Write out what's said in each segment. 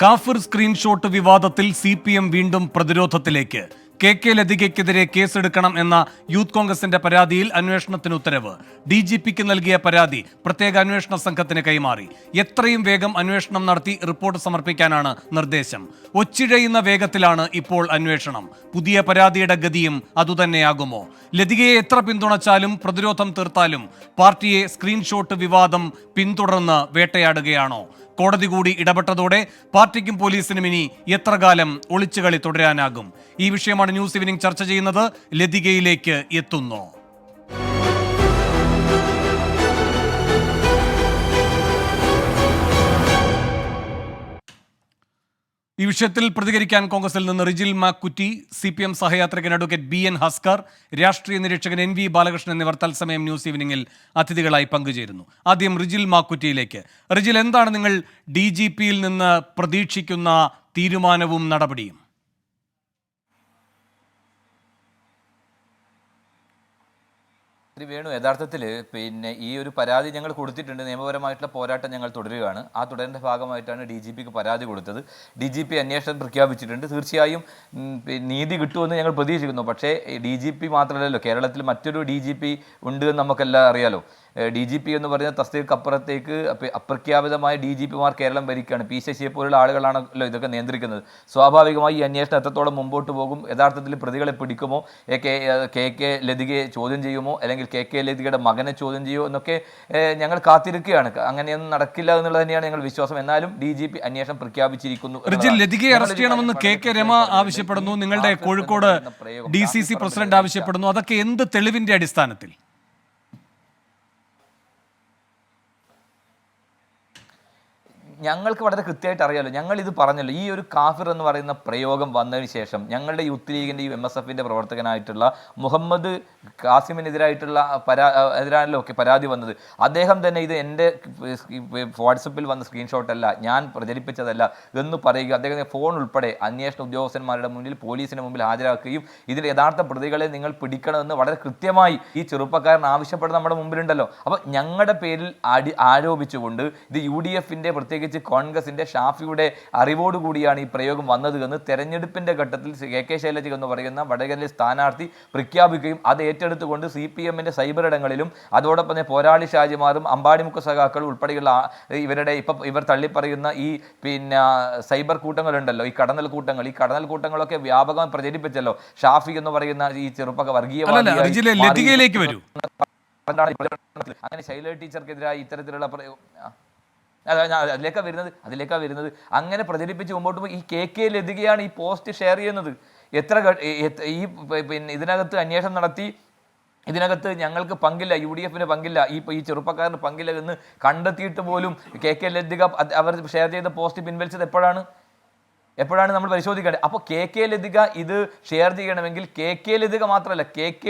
കാഫിർ സ്ക്രീൻഷോട്ട് വിവാദത്തിൽ CPM വീണ്ടും പ്രതിരോധത്തിലേക്ക്. KK ലതികയ്ക്കെതിരെ കേസെടുക്കണം എന്ന യൂത്ത് കോൺഗ്രസിന്റെ പരാതിയിൽ അന്വേഷണത്തിന് ഉത്തരവ്. DGPക്ക് നൽകിയ പരാതി പ്രത്യേക അന്വേഷണ സംഘത്തിന് കൈമാറി. എത്രയും വേഗം അന്വേഷണം നടത്തി റിപ്പോർട്ട് സമർപ്പിക്കാനാണ് നിർദ്ദേശം. ഒച്ചിഴയുന്ന വേഗത്തിലാണ് ഇപ്പോൾ അന്വേഷണം. പുതിയ പരാതിയുടെ ഗതിയും അതുതന്നെയാകുമോ? ലതികയെ എത്ര പിന്തുണച്ചാലും പ്രതിരോധം തീർത്താലും പാർട്ടിയെ സ്ക്രീൻഷോട്ട് വിവാദം പിന്തുടർന്ന് വേട്ടയാടുകയാണോ? കോടതി കൂടി ഇടപെട്ടതോടെ പാർട്ടിക്കും പോലീസിനും ഇനി എത്ര കാലം ഒളിച്ചുകളി തുടരാനാകും? ഈ വിഷയമാണ് ന്യൂസ് ഈവനിംഗ് ചർച്ച ചെയ്യുന്നത്. ലതികയിലേക്ക് എത്തുന്നു. ഈ വിഷയത്തിൽ പ്രതികരിക്കാൻ കോൺഗ്രസിൽ നിന്ന് റിജിൽ മാക്കുറ്റി, CPM സഹയാത്രികൻ അഡ്വക്കേറ്റ് BN ഹസ്കർ, രാഷ്ട്രീയ നിരീക്ഷകൻ NV ബാലകൃഷ്ണൻ എന്നിവർ തത്സമയം ന്യൂസ് ഈവനിങ്ങിൽ അതിഥികളായി പങ്കുചേരുന്നു. ആദ്യം റിജിൽ മാക്കുറ്റിയിലേക്ക്. റിജിൽ, എന്താണ് നിങ്ങൾ DGPയിൽ നിന്ന് പ്രതീക്ഷിക്കുന്ന തീരുമാനവും നടപടിയും? വേണു, യഥാർത്ഥത്തിൽ ഈ ഒരു പരാതി ഞങ്ങൾ കൊടുത്തിട്ടുണ്ട്. നിയമപരമായിട്ടുള്ള പോരാട്ടം ഞങ്ങൾ തുടരുകയാണ്. ആ തുടരേണ്ട ഭാഗമായിട്ടാണ് DGPക്ക് പരാതി കൊടുത്തത്. DGP അന്വേഷണം പ്രഖ്യാപിച്ചിട്ടുണ്ട്. തീർച്ചയായും നീതി കിട്ടുമെന്ന് ഞങ്ങൾ പ്രതീക്ഷിക്കുന്നു. പക്ഷേ DGP മാത്രമല്ലല്ലോ, കേരളത്തിൽ മറ്റൊരു DGP ഉണ്ട് എന്ന് നമുക്കെല്ലാം അറിയാലോ. DGP എന്ന് പറയുന്ന തസ്തികക്കപ്പുറത്തേക്ക് അപ്രഖ്യാപിതമായ DGPമാർ കേരളം ഭരിക്കുകയാണ്. P. ശശിയെ പോലുള്ള ആളുകളാണല്ലോ ഇതൊക്കെ നിയന്ത്രിക്കുന്നത്. സ്വാഭാവികമായി ഈ അന്വേഷണം എത്രത്തോളം മുമ്പോട്ട് പോകും, യഥാർത്ഥത്തിൽ പ്രതികളെ പിടിക്കുമോ, KK ലതികയെ ചോദ്യം ചെയ്യുമോ, അല്ലെങ്കിൽ KK ലതികയുടെ മകനെ ചോദ്യം ചെയ്യുമോ എന്നൊക്കെ ഞങ്ങൾ കാത്തിരിക്കുകയാണ്. അങ്ങനെയൊന്നും നടക്കില്ല എന്നുള്ളത് തന്നെയാണ് ഞങ്ങൾ വിശ്വാസം. എന്നാലും DGP അന്വേഷണം പ്രഖ്യാപിച്ചിരിക്കുന്നു. ലതികയെ അറസ്റ്റ് ചെയ്യണമെന്ന് KK രമ ആവശ്യപ്പെടുന്നു. നിങ്ങളുടെ കോഴിക്കോട് DCC പ്രസിഡന്റ് ആവശ്യപ്പെടുന്നു. അതൊക്കെ എന്ത് തെളിവിന്റെ അടിസ്ഥാനത്തിൽ? ഞങ്ങൾക്ക് വളരെ കൃത്യമായിട്ട് അറിയാമല്ലോ. ഞങ്ങൾ ഇത് പറഞ്ഞല്ലോ, ഈ ഒരു കാഫിർ എന്ന് പറയുന്ന പ്രയോഗം വന്നതിന് ശേഷം ഞങ്ങളുടെ യൂത്ത് ലീഗിൻ്റെ MSFൻ്റെ പ്രവർത്തകനായിട്ടുള്ള മുഹമ്മദ് കാസിമിനെതിരായിട്ടുള്ള എതിരാണല്ലോ പരാതി വന്നത്. അദ്ദേഹം തന്നെ ഇത് എൻ്റെ വാട്സപ്പിൽ വന്ന സ്ക്രീൻഷോട്ടല്ല, ഞാൻ പ്രചരിപ്പിച്ചതല്ല എന്ന് പറയുക. അദ്ദേഹം ഫോൺ ഉൾപ്പെടെ അന്വേഷണ ഉദ്യോഗസ്ഥന്മാരുടെ മുന്നിൽ, പോലീസിന് മുമ്പിൽ ഹാജരാക്കുകയും ഇതിൽ യഥാർത്ഥ പ്രതികളെ നിങ്ങൾ പിടിക്കണമെന്ന് വളരെ കൃത്യമായി ഈ ചെറുപ്പക്കാരൻ ആവശ്യപ്പെടുന്ന നമ്മുടെ മുമ്പിലുണ്ടല്ലോ. അപ്പോൾ ഞങ്ങളുടെ പേരിൽ ആരോപിച്ചുകൊണ്ട് ഇത് UDFൻ്റെ പ്രത്യേകിച്ച് കോൺഗ്രസിന്റെ ഷാഫിയുടെ അറിവോടുകൂടിയാണ് ഈ പ്രയോഗം വന്നത് എന്ന് തെരഞ്ഞെടുപ്പിന്റെ ഘട്ടത്തിൽ KK ശൈലജ എന്ന് പറയുന്ന വടകരയിലെ സ്ഥാനാർത്ഥി പ്രഖ്യാപിക്കുകയും അത് ഏറ്റെടുത്തുകൊണ്ട് CPMന്റെ സൈബർ ഇടങ്ങളിലും അതോടൊപ്പം തന്നെ പോരാളി ഷാജിമാരും അമ്പാടിമുഖ സഖാക്കളും ഉൾപ്പെടെയുള്ള ഇവർ തള്ളിപ്പറയുന്ന ഈ സൈബർ കൂട്ടങ്ങളുണ്ടല്ലോ, ഈ കടന്നൽ കൂട്ടങ്ങളൊക്കെ വ്യാപകമായി പ്രചരിപ്പിച്ചല്ലോ. ഷാഫി എന്ന് പറയുന്ന ഈ ചെറുപ്പ വർഗീയവാദി അങ്ങനെ ശൈലജ ടീച്ചർക്കെതിരായി ഇത്തരത്തിലുള്ള അതിലേക്കാ വരുന്നത് അങ്ങനെ പ്രചരിപ്പിച്ച് മുമ്പോട്ട് പോയി. ഈ KK ലതികയാണ് ഈ പോസ്റ്റ് ഷെയർ ചെയ്യുന്നത്. ഇതിനകത്ത് അന്വേഷണം നടത്തി, ഇതിനകത്ത് ഞങ്ങൾക്ക് പങ്കില്ല, UDFന് പങ്കില്ല, ഈ ചെറുപ്പക്കാരന് പങ്കില്ല എന്ന് കണ്ടെത്തിയിട്ട് പോലും KK ലതിക അവർ ഷെയർ ചെയ്ത പോസ്റ്റ് പിൻവലിച്ചത് എപ്പോഴാണ് നമ്മൾ പരിശോധിക്കേണ്ടത്. അപ്പോൾ KK ലതിക ഇത് ഷെയർ ചെയ്യണമെങ്കിൽ KK ലതിക മാത്രമല്ല, KK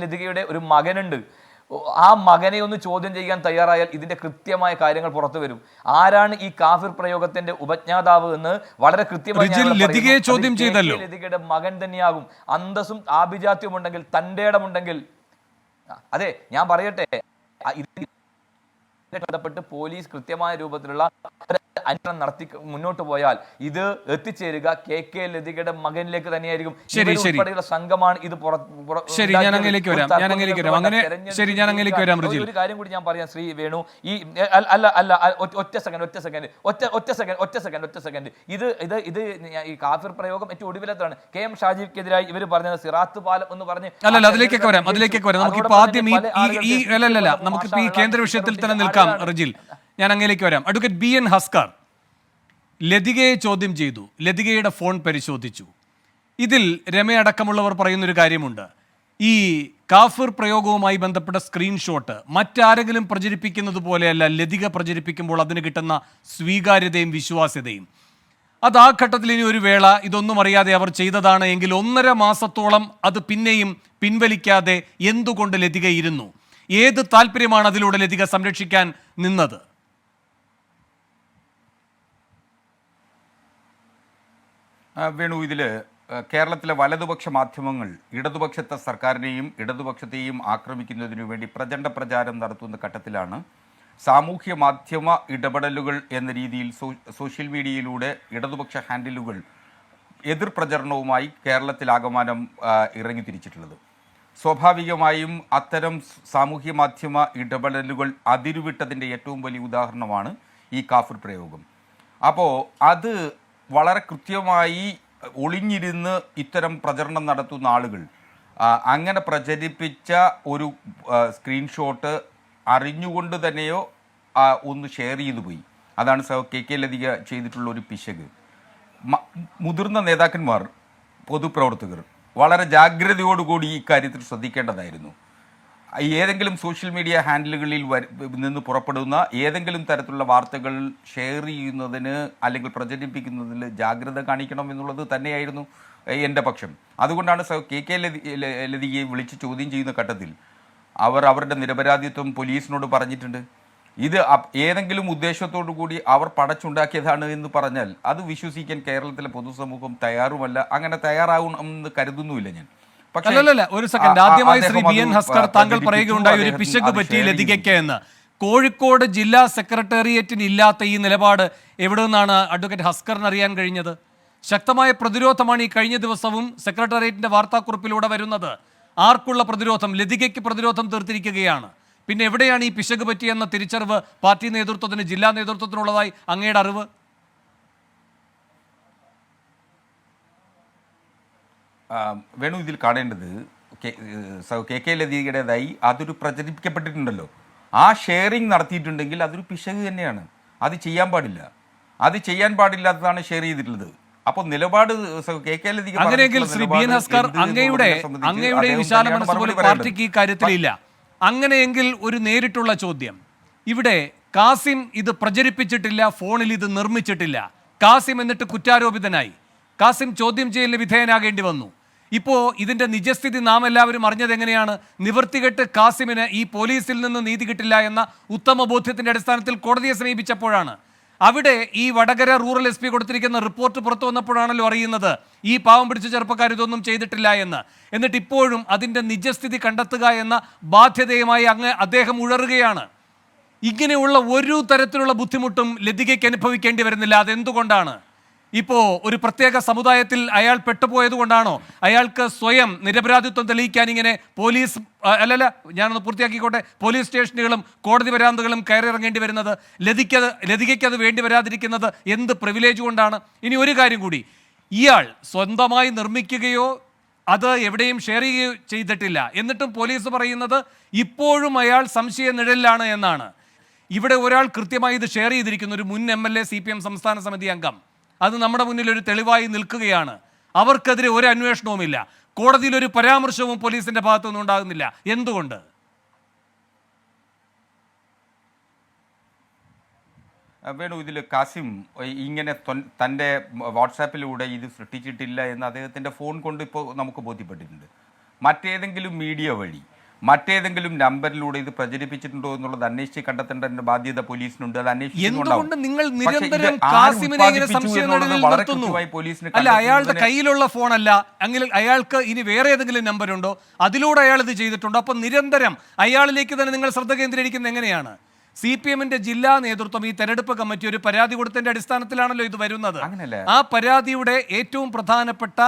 ലതികയുടെ ഒരു മകനുണ്ട്. ആ മകനെ ഒന്ന് ചോദ്യം ചെയ്യാൻ തയ്യാറായാൽ ഇതിന്റെ കൃത്യമായ കാര്യങ്ങൾ പുറത്തു വരും. ആരാണ് ഈ കാഫിർ പ്രയോഗത്തിന്റെ ഉപജ്ഞാതാവ് എന്ന് വളരെ കൃത്യമായി ലതികയുടെ മകൻ തന്നെയാകും. അന്തസ്സും ആഭിജാത്യവും ഉണ്ടെങ്കിൽ, തന്റെ ഇടമുണ്ടെങ്കിൽ, അതെ ഞാൻ പറയട്ടെ, ബന്ധപ്പെട്ട് പോലീസ് കൃത്യമായ രൂപത്തിലുള്ള അന്വേഷണം നടത്തി മുന്നോട്ട് പോയാൽ ഇത് എത്തിച്ചേരുക KK ലതികയുടെ മകനിലേക്ക് തന്നെയായിരിക്കും. സംഘമാണ് ഇത്. ഒരു കാര്യം കൂടി ഞാൻ പറയാം ശ്രീ വേണു, ഈ ഒറ്റ സെക്കൻഡ് ഇത് ഈ കാഫിർ പ്രയോഗം ഏറ്റവും ഒടുവിലത്താണ്. KM ഷാജിക്കെതിരായി ഇവർ പറഞ്ഞത് സിറാത്ത് പാലം എന്ന് പറഞ്ഞ് അതിലേക്കൊക്കെ വരാം. നമുക്ക് ഈ കേന്ദ്ര വിഷയത്തിൽ തന്നെ നിൽക്കാം. റജിൽ, ഞാൻ അങ്ങേലേക്ക് വരാം. അഡ്വക്കേറ്റ് BN ഹസ്കർ, ലതികയെ ചോദ്യം ചെയ്തു, ലതികയുടെ ഫോൺ പരിശോധിച്ചു. ഇതിൽ രമയടക്കമുള്ളവർ പറയുന്നൊരു കാര്യമുണ്ട്, ഈ കാഫിർ പ്രയോഗവുമായി ബന്ധപ്പെട്ട സ്ക്രീൻഷോട്ട് മറ്റാരെങ്കിലും പ്രചരിപ്പിക്കുന്നത് പോലെയല്ല ലതിക പ്രചരിപ്പിക്കുമ്പോൾ അതിന് കിട്ടുന്ന സ്വീകാര്യതയും വിശ്വാസ്യതയും. അത് ആ ഘട്ടത്തിൽ ഇനി ഒരു വേള ഇതൊന്നും അറിയാതെ അവർ ചെയ്തതാണ് എങ്കിൽ 1.5 മാസത്തോളം അത് പിന്നെയും പിൻവലിക്കാതെ എന്തുകൊണ്ട് ലതിക ഇരുന്നു? ഏത് താല്പര്യമാണ് അതിലൂടെ ലതിക സംരക്ഷിക്കാൻ നിന്നത്? വേണു, ഇതിൽ കേരളത്തിലെ വലതുപക്ഷ മാധ്യമങ്ങൾ ഇടതുപക്ഷത്തെ സർക്കാരിനെയും ഇടതുപക്ഷത്തെയും ആക്രമിക്കുന്നതിനു വേണ്ടി പ്രചണ്ഡ പ്രചാരം നടത്തുന്ന ഘട്ടത്തിലാണ് സാമൂഹ്യ മാധ്യമ ഇടപെടലുകൾ എന്ന രീതിയിൽ സോഷ്യൽ മീഡിയയിലൂടെ ഇടതുപക്ഷ ഹാൻഡിലുകൾ എതിർ പ്രചരണവുമായി കേരളത്തിലാകമാനം ഇറങ്ങിത്തിരിച്ചിട്ടുള്ളത്. സ്വാഭാവികമായും അത്തരം സാമൂഹ്യ മാധ്യമ ഇടപെടലുകൾ അതിരുവിട്ടതിൻ്റെ ഏറ്റവും വലിയ ഉദാഹരണമാണ് ഈ കാഫിർ പ്രയോഗം. അപ്പോൾ അത് വളരെ കൃത്യമായി ഒളിഞ്ഞിരുന്ന് ഇത്തരം പ്രചരണം നടത്തുന്ന ആളുകൾ അങ്ങനെ പ്രചരിപ്പിച്ച ഒരു സ്ക്രീൻഷോട്ട് അറിഞ്ഞുകൊണ്ട് തന്നെയോ ഒന്ന് ഷെയർ ചെയ്തു പോയി. അതാണ് KK ലതിക ചെയ്തിട്ടുള്ള ഒരു പിശക്. മുതിർന്ന നേതാക്കന്മാർ, പൊതുപ്രവർത്തകർ വളരെ ജാഗ്രതയോടുകൂടി ഈ കാര്യത്തിൽ ശ്രദ്ധിക്കേണ്ടതായിരുന്നു. ഏതെങ്കിലും സോഷ്യൽ മീഡിയ ഹാൻഡിലുകളിൽ നിന്ന് പുറപ്പെടുന്ന ഏതെങ്കിലും തരത്തിലുള്ള വാർത്തകൾ ഷെയർ ചെയ്യുന്നതിന് അല്ലെങ്കിൽ പ്രചരിപ്പിക്കുന്നതിൽ ജാഗ്രത കാണിക്കണം എന്നുള്ളത് തന്നെയായിരുന്നു എൻ്റെ പക്ഷം. അതുകൊണ്ടാണ് KK ലതികയെ വിളിച്ച് ചോദ്യം ചെയ്യുന്ന ഘട്ടത്തിൽ അവരുടെ നിരപരാധിത്വം പോലീസിനോട് പറഞ്ഞിട്ടുണ്ട്. ഇത് ഏതെങ്കിലും ഉദ്ദേശത്തോടു കൂടി അവർ പടച്ചുണ്ടാക്കിയതാണ് എന്ന് പറഞ്ഞാൽ അത് വിശ്വസിക്കാൻ കേരളത്തിലെ പൊതുസമൂഹം തയ്യാറുമല്ല. അങ്ങനെ തയ്യാറാവണമെന്ന് കരുതുന്നുമില്ല ഞാൻ. അല്ലല്ല, ഒരു സെക്കൻഡ്. ആദ്യമായി ശ്രീ BN ഹസ്കർ, താങ്കൾ പറയുകയുണ്ടായി ഒരു പിശക് പറ്റി ലതികയ്ക്ക് എന്ന്. കോഴിക്കോട് ജില്ലാ സെക്രട്ടേറിയറ്റിന് ഇല്ലാത്ത ഈ നിലപാട് എവിടെ നിന്നാണ് അഡ്വക്കേറ്റ് ഹസ്കറിന് അറിയാൻ കഴിഞ്ഞത്? ശക്തമായ പ്രതിരോധമാണ് ഈ കഴിഞ്ഞ ദിവസവും സെക്രട്ടേറിയറ്റിന്റെ വാർത്താക്കുറിപ്പിലൂടെ വരുന്നത്. ആർക്കുള്ള പ്രതിരോധം? ലതികയ്ക്ക് പ്രതിരോധം തീർത്തിരിക്കുകയാണ്. പിന്നെ എവിടെയാണ് ഈ പിശക് പറ്റിയെന്ന തിരിച്ചറിവ് പാർട്ടി നേതൃത്വത്തിന്, ജില്ലാ നേതൃത്വത്തിനുള്ളതായി അങ്ങയുടെ അറിവ്? വേണു, ഇതിൽ കാണേണ്ടത് KK ലതികയുടേതായി അതൊരു പ്രചരിപ്പിക്കപ്പെട്ടിട്ടുണ്ടല്ലോ. ആ ഷെയറിങ് നടത്തിയിട്ടുണ്ടെങ്കിൽ അതൊരു പിശക് തന്നെയാണ്. അത് ചെയ്യാൻ പാടില്ല. അത് ചെയ്യാൻ പാടില്ലാത്തതാണ് ഷെയർ ചെയ്തിട്ടുള്ളത്. അപ്പോൾ നിലപാട് KK ലതിക, അങ്ങനെയെങ്കിൽ ശ്രീ BN ഹസ്കർ, അങ്ങയുടെ വിശാല മനസ്സ് പോലും പാർട്ടിക്ക് ഈ കാര്യത്തിലില്ല. അങ്ങനെയെങ്കിൽ ഒരു നേരിട്ടുള്ള ചോദ്യം. ഇവിടെ കാസിം ഇത് പ്രചരിപ്പിച്ചിട്ടില്ല, ഫോണിൽ ഇത് നിർമ്മിച്ചിട്ടില്ല. കാസിം എന്നിട്ട് കുറ്റാരോപിതനായി. കാസിം ചോദ്യം ചെയ്യലിന് വിധേയനാകേണ്ടി വന്നു. ഇപ്പോൾ ഇതിൻ്റെ നിജസ്ഥിതി നാം എല്ലാവരും അറിഞ്ഞത് എങ്ങനെയാണ്? നിവൃത്തികെട്ട് കാസിമിന് ഈ പോലീസിൽ നിന്ന് നീതി കിട്ടില്ല എന്ന ഉത്തമ ബോധ്യത്തിൻ്റെ അടിസ്ഥാനത്തിൽ കോടതിയെ സമീപിച്ചപ്പോഴാണ്. അവിടെ ഈ വടകര റൂറൽ SP കൊടുത്തിരിക്കുന്ന റിപ്പോർട്ട് പുറത്തു വന്നപ്പോഴാണല്ലോ അറിയുന്നത് ഈ പാവം പിടിച്ച ചെറുപ്പക്കാർ ഇതൊന്നും ചെയ്തിട്ടില്ല എന്ന്. എന്നിട്ട് ഇപ്പോഴും അതിൻ്റെ നിജസ്ഥിതി കണ്ടെത്തുക എന്ന ബാധ്യതയുമായി അങ്ങ് അദ്ദേഹം ഉഴറുകയാണ്. ഇങ്ങനെയുള്ള ഒരു തരത്തിലുള്ള ബുദ്ധിമുട്ടും ലതികയ്ക്ക് അനുഭവിക്കേണ്ടി വരുന്നില്ല. അതെന്തുകൊണ്ടാണ്? ഇപ്പോൾ ഒരു പ്രത്യേക സമുദായത്തിൽ അയാൾ പെട്ടുപോയത് കൊണ്ടാണോ? അയാൾക്ക് സ്വയം നിരപരാധിത്വം തെളിയിക്കാൻ ഇങ്ങനെ പോലീസ് അല്ലല്ല, ഞാനൊന്ന് പൂർത്തിയാക്കിക്കോട്ടെ, പോലീസ് സ്റ്റേഷനുകളും കോടതി വരാന്തകളും കയറിയിറങ്ങേണ്ടി വരുന്നത്? ലതികയ്ക്ക് അത് വേണ്ടി വരാതിരിക്കുന്നത് എന്ത് പ്രിവിലേജ് കൊണ്ടാണ്? ഇനി ഒരു കാര്യം കൂടി, ഇയാൾ സ്വന്തമായി നിർമ്മിക്കുകയോ അത് എവിടെയും ഷെയർ ചെയ്യുകയോ ചെയ്തിട്ടില്ല. എന്നിട്ടും പോലീസ് പറയുന്നത് ഇപ്പോഴും അയാൾ സംശയ നിഴലിലാണ് എന്നാണ്. ഇവിടെ ഒരാൾ കൃത്യമായി ഇത് ഷെയർ ചെയ്തിരിക്കുന്നു, ഒരു മുൻ MLA CPM സംസ്ഥാന സമിതി അംഗം. അത് നമ്മുടെ മുന്നിൽ ഒരു തെളിവായി നിൽക്കുകയാണ്. അവർക്കെതിരെ ഒരു അന്വേഷണവുമില്ല. കോടതിയിൽ ഒരു പരാമർശവും പോലീസിന്റെ ഭാഗത്തുനിന്നും ഉണ്ടാകുന്നില്ല. എന്തുകൊണ്ട്? വേണു, ഇതിൽ കാസിം ഇങ്ങനെ തൻ്റെ വാട്സാപ്പിലൂടെ ഇത് സൃഷ്ടിച്ചിട്ടില്ല എന്ന് അദ്ദേഹത്തിൻ്റെ ഫോൺ കൊണ്ട് ഇപ്പോൾ നമുക്ക് ബോധ്യപ്പെട്ടിട്ടുണ്ട്. മറ്റേതെങ്കിലും മീഡിയ വഴി മറ്റേതെങ്കിലും നമ്പറിലൂടെ ഇത് പ്രചരിപ്പിച്ചിട്ടുണ്ടോ എന്നുള്ളത് അന്വേഷിച്ച് കണ്ടെത്തേണ്ട ബാധ്യത പോലീസിനുണ്ട്. അത് എന്തുകൊണ്ട് നിങ്ങൾ നിരന്തരം കാസിമിനെ ഇങ്ങനെ സംശയങ്ങളിൽ നിർത്തുന്നു? അല്ല, അയാളുടെ കയ്യിലുള്ള ഫോണല്ല, അങ്ങനെ അയാൾക്ക് ഇനി വേറെ ഏതെങ്കിലും നമ്പർ ഉണ്ടോ, അതിലൂടെ അയാൾ ഇത് ചെയ്തിട്ടുണ്ടോ? അപ്പം നിരന്തരം അയാളിലേക്ക് തന്നെ നിങ്ങൾ ശ്രദ്ധ കേന്ദ്രീകരിക്കുന്നത് എങ്ങനെയാണ്? CPM-ന്റെ ജില്ലാ നേതൃത്വം ഈ തെരഞ്ഞെടുപ്പ് കമ്മിറ്റി ഒരു പരാതി കൊടുത്തതിന്റെ അടിസ്ഥാനത്തിലാണല്ലോ ഇത് വരുന്നത്. ആ പരാതിയുടെ ഏറ്റവും പ്രധാനപ്പെട്ട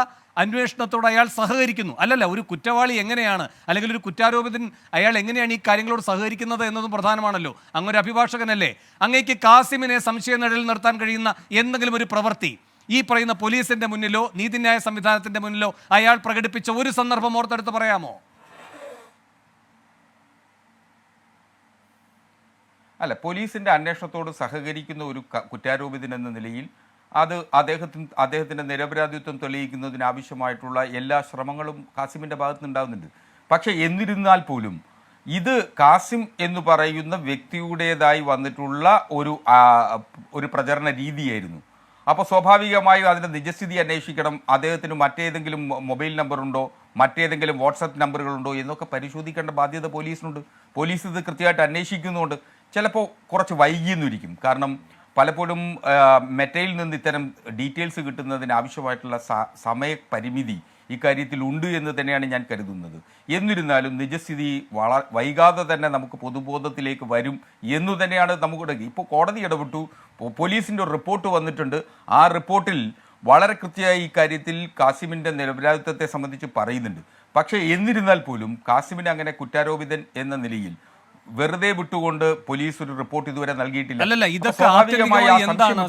അന്വേഷണത്തോട് അയാൾ സഹകരിക്കുന്നു. അല്ലല്ല, ഒരു കുറ്റവാളി എങ്ങനെയാണ്, അല്ലെങ്കിൽ ഒരു കുറ്റാരോപിതൻ അയാൾ എങ്ങനെയാണ് ഈ കാര്യങ്ങളോട് സഹകരിക്കുന്നത് എന്നതും പ്രധാനമാണല്ലോ. അങ്ങൊരു അഭിഭാഷകനല്ലേ. അങ്ങേക്ക് കാസിമിനെ സംശയ നിഴലിൽ നിർത്താൻ കഴിയുന്ന എന്തെങ്കിലും ഒരു പ്രവൃത്തി ഈ പറയുന്ന പോലീസിന്റെ മുന്നിലോ നീതിന്യായ സംവിധാനത്തിന്റെ മുന്നിലോ അയാൾ പ്രകടിപ്പിച്ച ഒരു സന്ദർഭം ഓർത്തെടുത്ത് പറയാമോ? അല്ല, പോലീസിൻ്റെ അന്വേഷണത്തോട് സഹകരിക്കുന്ന ഒരു കുറ്റാരോപിതൻ എന്ന നിലയിൽ അത് അദ്ദേഹത്തിൻ്റെ നിരപരാധിത്വം തെളിയിക്കുന്നതിന് ആവശ്യമായിട്ടുള്ള എല്ലാ ശ്രമങ്ങളും കാസിമിൻ്റെ ഭാഗത്ത് നിന്നുണ്ടാകുന്നുണ്ട്. പക്ഷേ എന്നിരുന്നാൽ പോലും ഇത് കാസിം എന്ന് പറയുന്ന വ്യക്തിയുടേതായി വന്നിട്ടുള്ള ഒരു പ്രചരണ രീതിയായിരുന്നു. അപ്പോൾ സ്വാഭാവികമായും അതിൻ്റെ നിജസ്ഥിതി അന്വേഷിക്കണം. അദ്ദേഹത്തിന് മറ്റേതെങ്കിലും മൊബൈൽ നമ്പറുണ്ടോ, മറ്റേതെങ്കിലും വാട്സപ്പ് നമ്പറുകളുണ്ടോ എന്നൊക്കെ പരിശോധിക്കേണ്ട ബാധ്യത പോലീസിനുണ്ട്. പോലീസ് ഇത് കൃത്യമായിട്ട് അന്വേഷിക്കുന്നുണ്ട്. ചിലപ്പോൾ കുറച്ച് വൈകിയെന്നിരിക്കും. കാരണം പലപ്പോഴും മെറ്റയിൽ നിന്ന് ഇത്തരം ഡീറ്റെയിൽസ് കിട്ടുന്നതിന് ആവശ്യമായിട്ടുള്ള സമയപരിമിതി ഇക്കാര്യത്തിൽ ഉണ്ട് എന്ന് തന്നെയാണ് ഞാൻ കരുതുന്നത്. എന്നിരുന്നാലും നിജസ്ഥിതി വൈകാതെ തന്നെ നമുക്ക് പൊതുബോധത്തിലേക്ക് വരും എന്നു തന്നെയാണ് നമുക്ക്. ഇപ്പോൾ കോടതി ഇടപെട്ടു, പോലീസിൻ്റെ ഒരു റിപ്പോർട്ട് വന്നിട്ടുണ്ട്. ആ റിപ്പോർട്ടിൽ വളരെ കൃത്യമായി ഇക്കാര്യത്തിൽ കാസിമിൻ്റെ നിരപരാധിത്വത്തെ സംബന്ധിച്ച് പറയുന്നുണ്ട്. പക്ഷേ എന്നിരുന്നാൽ പോലും കാസിമിനെ അങ്ങനെ കുറ്റാരോപിതൻ എന്ന നിലയിൽ വെറുതെ വിട്ടുകൊണ്ട് പോലീസ് ഒരു റിപ്പോർട്ട് ഇതുവരെ നൽകിയിട്ടില്ല. അല്ലല്ല, ഇതൊക്കെ ആത്യന്തികമായി എന്താണ്?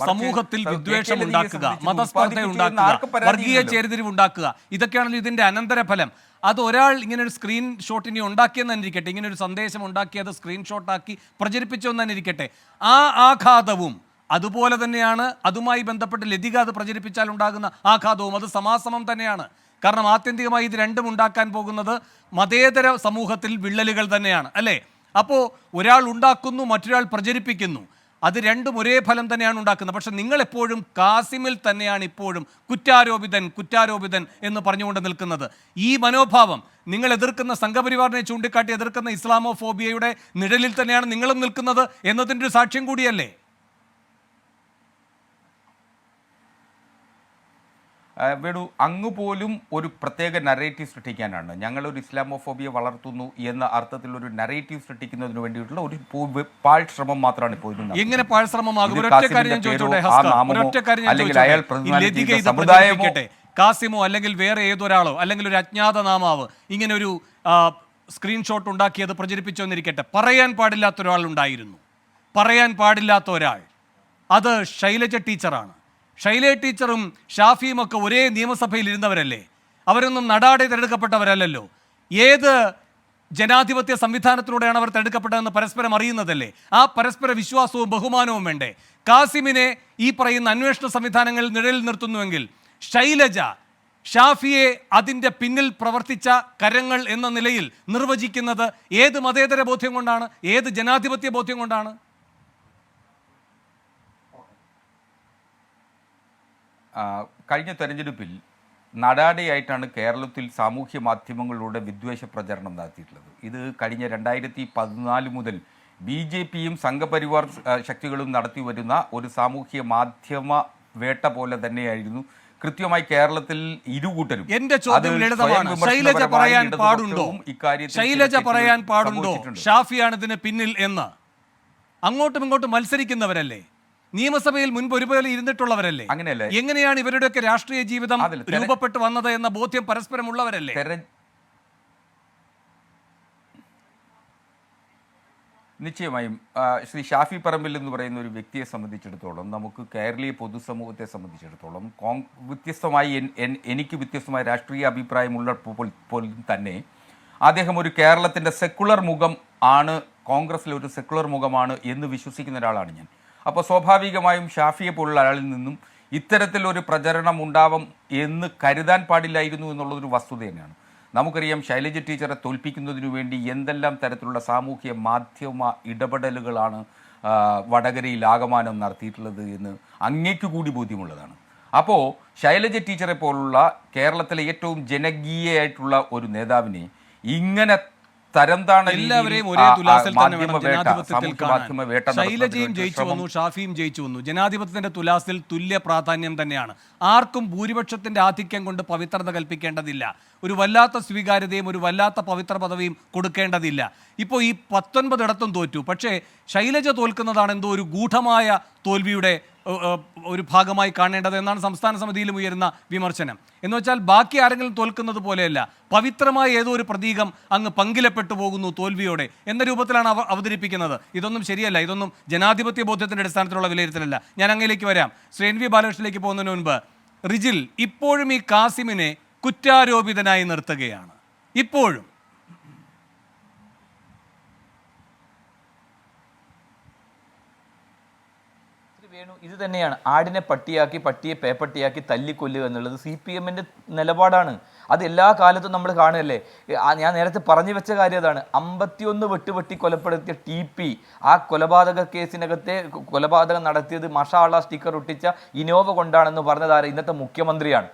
സമൂഹത്തിൽ വിദ്വേഷം ഉണ്ടാക്കുക, മതസ്പർദ്ധ ഉണ്ടാക്കുക, വർഗീയ ചേരിതിരിവ് ഉണ്ടാക്കുക, ഇതൊക്കെയാണല്ലോ ഇതിന്റെ അനന്തരഫലം. അത് ഒരാൾ ഇങ്ങനെ ഒരു സ്ക്രീൻഷോട്ട് ഇനി ഉണ്ടാക്കിയെന്ന് ഇരിക്കട്ടെ, ഇങ്ങനെ ഒരു സന്ദേശം ഉണ്ടാക്കിയത് സ്ക്രീൻഷോട്ടാക്കി പ്രചരിപ്പിച്ചെന്ന് തന്നെ ഇരിക്കട്ടെ, ആ ആഘാതവും അതുപോലെ തന്നെയാണ്. അതുമായി ബന്ധപ്പെട്ട് ലതിക അത് പ്രചരിപ്പിച്ചാൽ ഉണ്ടാകുന്ന ആഘാതവും അത് സമാസമം തന്നെയാണ്. കാരണം ആത്യന്തികമായി ഇത് രണ്ടും ഉണ്ടാക്കാൻ പോകുന്നത് മതേതര സമൂഹത്തിൽ വിള്ളലുകൾ തന്നെയാണ്, അല്ലേ? അപ്പോൾ ഒരാൾ ഉണ്ടാക്കുന്നു, മറ്റൊരാൾ പ്രചരിപ്പിക്കുന്നു, അത് രണ്ടും ഒരേ ഫലം തന്നെയാണ് ഉണ്ടാക്കുന്നത്. പക്ഷെ നിങ്ങൾ എപ്പോഴും കാസിമിൽ തന്നെയാണ് ഇപ്പോഴും കുറ്റാരോപിതൻ എന്ന് പറഞ്ഞുകൊണ്ട് നിൽക്കുന്നത്. ഈ മനോഭാവം നിങ്ങൾ എതിർക്കുന്ന സംഘപരിവാറിനെ ചൂണ്ടിക്കാട്ടി എതിർക്കുന്ന ഇസ്ലാമോഫോബിയയുടെ നിഴലിൽ തന്നെയാണ് നിങ്ങളും നിൽക്കുന്നത് എന്നതിൻ്റെ ഒരു സാക്ഷ്യം കൂടിയല്ലേ? വേണു, അങ്ങ് പോലും ഒരു പ്രത്യേക നറേറ്റീവ് സൃഷ്ടിക്കാനാണ്. ഞങ്ങളൊരു ഇസ്ലാമോഫോബിയ വളർത്തുന്നു എന്ന അർത്ഥത്തിലൊരു നറേറ്റീവ് സൃഷ്ടിക്കുന്നതിന് വേണ്ടിയിട്ടുള്ള ഒരു പാഴ്ശ്രമം മാത്രമാണ് ഇപ്പോൾ. എങ്ങനെ പാഴ്ശ്രമമാകും? കാസിമോ അല്ലെങ്കിൽ വേറെ ഏതൊരാളോ അല്ലെങ്കിൽ ഒരു അജ്ഞാത നാമാവ് ഇങ്ങനെ ഒരു സ്ക്രീൻഷോട്ട് ഉണ്ടാക്കിയത് പ്രചരിപ്പിച്ചു എന്നിരിക്കട്ടെ, പറയാൻ പാടില്ലാത്ത ഒരാളുണ്ടായിരുന്നു. പറയാൻ പാടില്ലാത്ത ഒരാൾ, അത് ശൈലജ ടീച്ചറാണ്. ശൈലജ ടീച്ചറും ഷാഫിയും ഒക്കെ ഒരേ നിയമസഭയിൽ ഇരുന്നവരല്ലേ? അവരൊന്നും നടാടെ തിരഞ്ഞെടുക്കപ്പെട്ടവരല്ലല്ലോ. ഏത് ജനാധിപത്യ സംവിധാനത്തിലൂടെയാണ് അവർ തിരഞ്ഞെടുക്കപ്പെട്ടതെന്ന് പരസ്പരം അറിയുന്നതല്ലേ? ആ പരസ്പര വിശ്വാസവും ബഹുമാനവും വേണ്ടേ? കാസിമിനെ ഈ പറയുന്ന അന്വേഷണ സംവിധാനങ്ങളിൽ നിഴലിൽ നിർത്തുന്നുവെങ്കിൽ ശൈലജ ഷാഫിയെ അതിൻ്റെ പിന്നിൽ പ്രവർത്തിച്ച കരങ്ങൾ എന്ന നിലയിൽ നിർവചിക്കുന്നത് ഏത് മതേതര ബോധ്യം കൊണ്ടാണ്? ഏത് ജനാധിപത്യ ബോധ്യം കൊണ്ടാണ്? കഴിഞ്ഞ തെരഞ്ഞെടുപ്പിൽ നടാടെയായിട്ടാണ് കേരളത്തിൽ സാമൂഹ്യ മാധ്യമങ്ങളിലൂടെ വിദ്വേഷ പ്രചരണം നടത്തിയിട്ടുള്ളത്. ഇത് കഴിഞ്ഞ 2014 മുതൽ BJPയും സംഘപരിവാർ ശക്തികളും നടത്തി വരുന്ന ഒരു സാമൂഹ്യ മാധ്യമ വേട്ട പോലെ തന്നെയായിരുന്നു കൃത്യമായി കേരളത്തിൽ ഇരുകൂട്ടരും. എന്റെ ചോദ്യം ലളിതമാണ്. ശൈലജ പറയാൻ പാടുണ്ടോ ഷാഫിയാണ് ഇതിന് പിന്നിൽ എന്ന്? അങ്ങോട്ടും ഇങ്ങോട്ടും മത്സരിക്കുന്നവരല്ലേ? നിയമസഭയിൽ മുൻപ് ഒരുപോലെ ഇരുന്നിട്ടുള്ളവരല്ലേ? അങ്ങനെയല്ലേ? എങ്ങനെയാണ് ഇവരുടെയൊക്കെ രാഷ്ട്രീയ ജീവിതം രൂപപ്പെട്ടു വന്നത് എന്ന ബോധ്യം പരസ്പരമുള്ളവരല്ലേ? നിശ്ചയമായും ശ്രീ ഷാഫി പറമ്പിൽ എന്ന് പറയുന്ന ഒരു വ്യക്തിയെ സംബന്ധിച്ചിടത്തോളം, നമുക്ക് കേരളീയ പൊതുസമൂഹത്തെ സംബന്ധിച്ചിടത്തോളം വ്യത്യസ്തമായി എനിക്ക് വ്യത്യസ്തമായ രാഷ്ട്രീയ അഭിപ്രായമുള്ള പോലും തന്നെ അദ്ദേഹം ഒരു കേരളത്തിൻ്റെ സെക്കുലർ മുഖം ആണ്, കോൺഗ്രസിലെ ഒരു സെക്കുലർ മുഖമാണ് എന്ന് വിശ്വസിക്കുന്ന ഒരാളാണ് ഞാൻ. അപ്പോൾ സ്വാഭാവികമായും ഷാഫിയെ പോലുള്ള ആളിൽ നിന്നും ഇത്തരത്തിലൊരു പ്രചരണം ഉണ്ടാവും എന്ന് കരുതാൻ പാടില്ലായിരുന്നു എന്നുള്ളതൊരു വസ്തുത തന്നെയാണ്. നമുക്കറിയാം ശൈലജ ടീച്ചറെ തോൽപ്പിക്കുന്നതിനു വേണ്ടി എന്തെല്ലാം തരത്തിലുള്ള സാമൂഹ്യ മാധ്യമ ഇടപെടലുകളാണ് വടകരയിൽ ആകമാനം നടത്തിയിട്ടുള്ളത് എന്ന് അങ്ങേക്ക് കൂടി ബോധ്യമുള്ളതാണ്. അപ്പോൾ ശൈലജ ടീച്ചറെ പോലുള്ള കേരളത്തിലെ ഏറ്റവും ജനകീയമായിട്ടുള്ള ഒരു നേതാവിനെ ഇങ്ങനെ എല്ലാവരെയും ഒരേ തുലാസിൽ തന്നെ വേണം ജനാധിപത്യത്തിൽ കാണാൻ. ശൈലജയും ജയിച്ചു വന്നു, ഷാഫിയും ജയിച്ചു വന്നു. ജനാധിപത്യത്തിന്റെ തുലാസിൽ തുല്യ പ്രാധാന്യം തന്നെയാണ്. ആർക്കും ഭൂരിപക്ഷത്തിന്റെ ആധിക്യം കൊണ്ട് പവിത്രത കൽപ്പിക്കേണ്ടതില്ല. ഒരു വല്ലാത്ത സ്വീകാര്യതയും ഒരു വല്ലാത്ത പവിത്ര പദവിയും കൊടുക്കേണ്ടതില്ല. ഇപ്പോൾ ഈ 19 ഇടത്തും തോറ്റു. പക്ഷേ ശൈലജ തോൽക്കുന്നതാണ് എന്തോ ഒരു ഗൂഢമായ തോൽവിയുടെ ഒരു ഭാഗമായി കാണേണ്ടത് എന്നാണ് സംസ്ഥാന സമിതിയിലും ഉയരുന്ന വിമർശനം. എന്ന് വെച്ചാൽ ബാക്കി ആരെങ്കിലും തോൽക്കുന്നത് പോലെയല്ല, പവിത്രമായ ഏതോ ഒരു പ്രതീകം അങ്ങ് പങ്കിലപ്പെട്ടു പോകുന്നു തോൽവിയോടെ എന്ന രൂപത്തിലാണ് അവതരിപ്പിക്കുന്നത്. ഇതൊന്നും ശരിയല്ല. ഇതൊന്നും ജനാധിപത്യ ബോധ്യത്തിൻ്റെ അടിസ്ഥാനത്തിലുള്ള വിലയിരുത്തലല്ല. ഞാൻ അങ്ങയിലേക്ക് വരാം. ശ്രീ NV ബാലകൃഷ്ണനിലേക്ക് പോകുന്നതിന് മുൻപ് റിജിൽ ഇപ്പോഴും ഈ കാസിമിനെ കുറ്റാരോപിതനായി നിർത്തുകയാണ്. ഇപ്പോഴും ഇത് തന്നെയാണ് ആടിനെ പട്ടിയാക്കി പട്ടിയെ പേപ്പട്ടിയാക്കി തല്ലിക്കൊല്ലുക എന്നുള്ളത് CPM-ന്റെ നിലപാടാണ്. അത് എല്ലാ കാലത്തും നമ്മൾ കാണുകയല്ലേ. ഞാൻ നേരത്തെ പറഞ്ഞു വെച്ച കാര്യം അതാണ്. 51 വെട്ടി കൊലപ്പെടുത്തിയ TP, ആ കൊലപാതക കേസിനകത്തെ കൊലപാതകം നടത്തിയത് മഷാള്ള സ്റ്റിക്കർ ഒട്ടിച്ച ഇനോവ കൊണ്ടാണെന്ന് പറഞ്ഞതാര? ഇന്നത്തെ മുഖ്യമന്ത്രിയാണ്.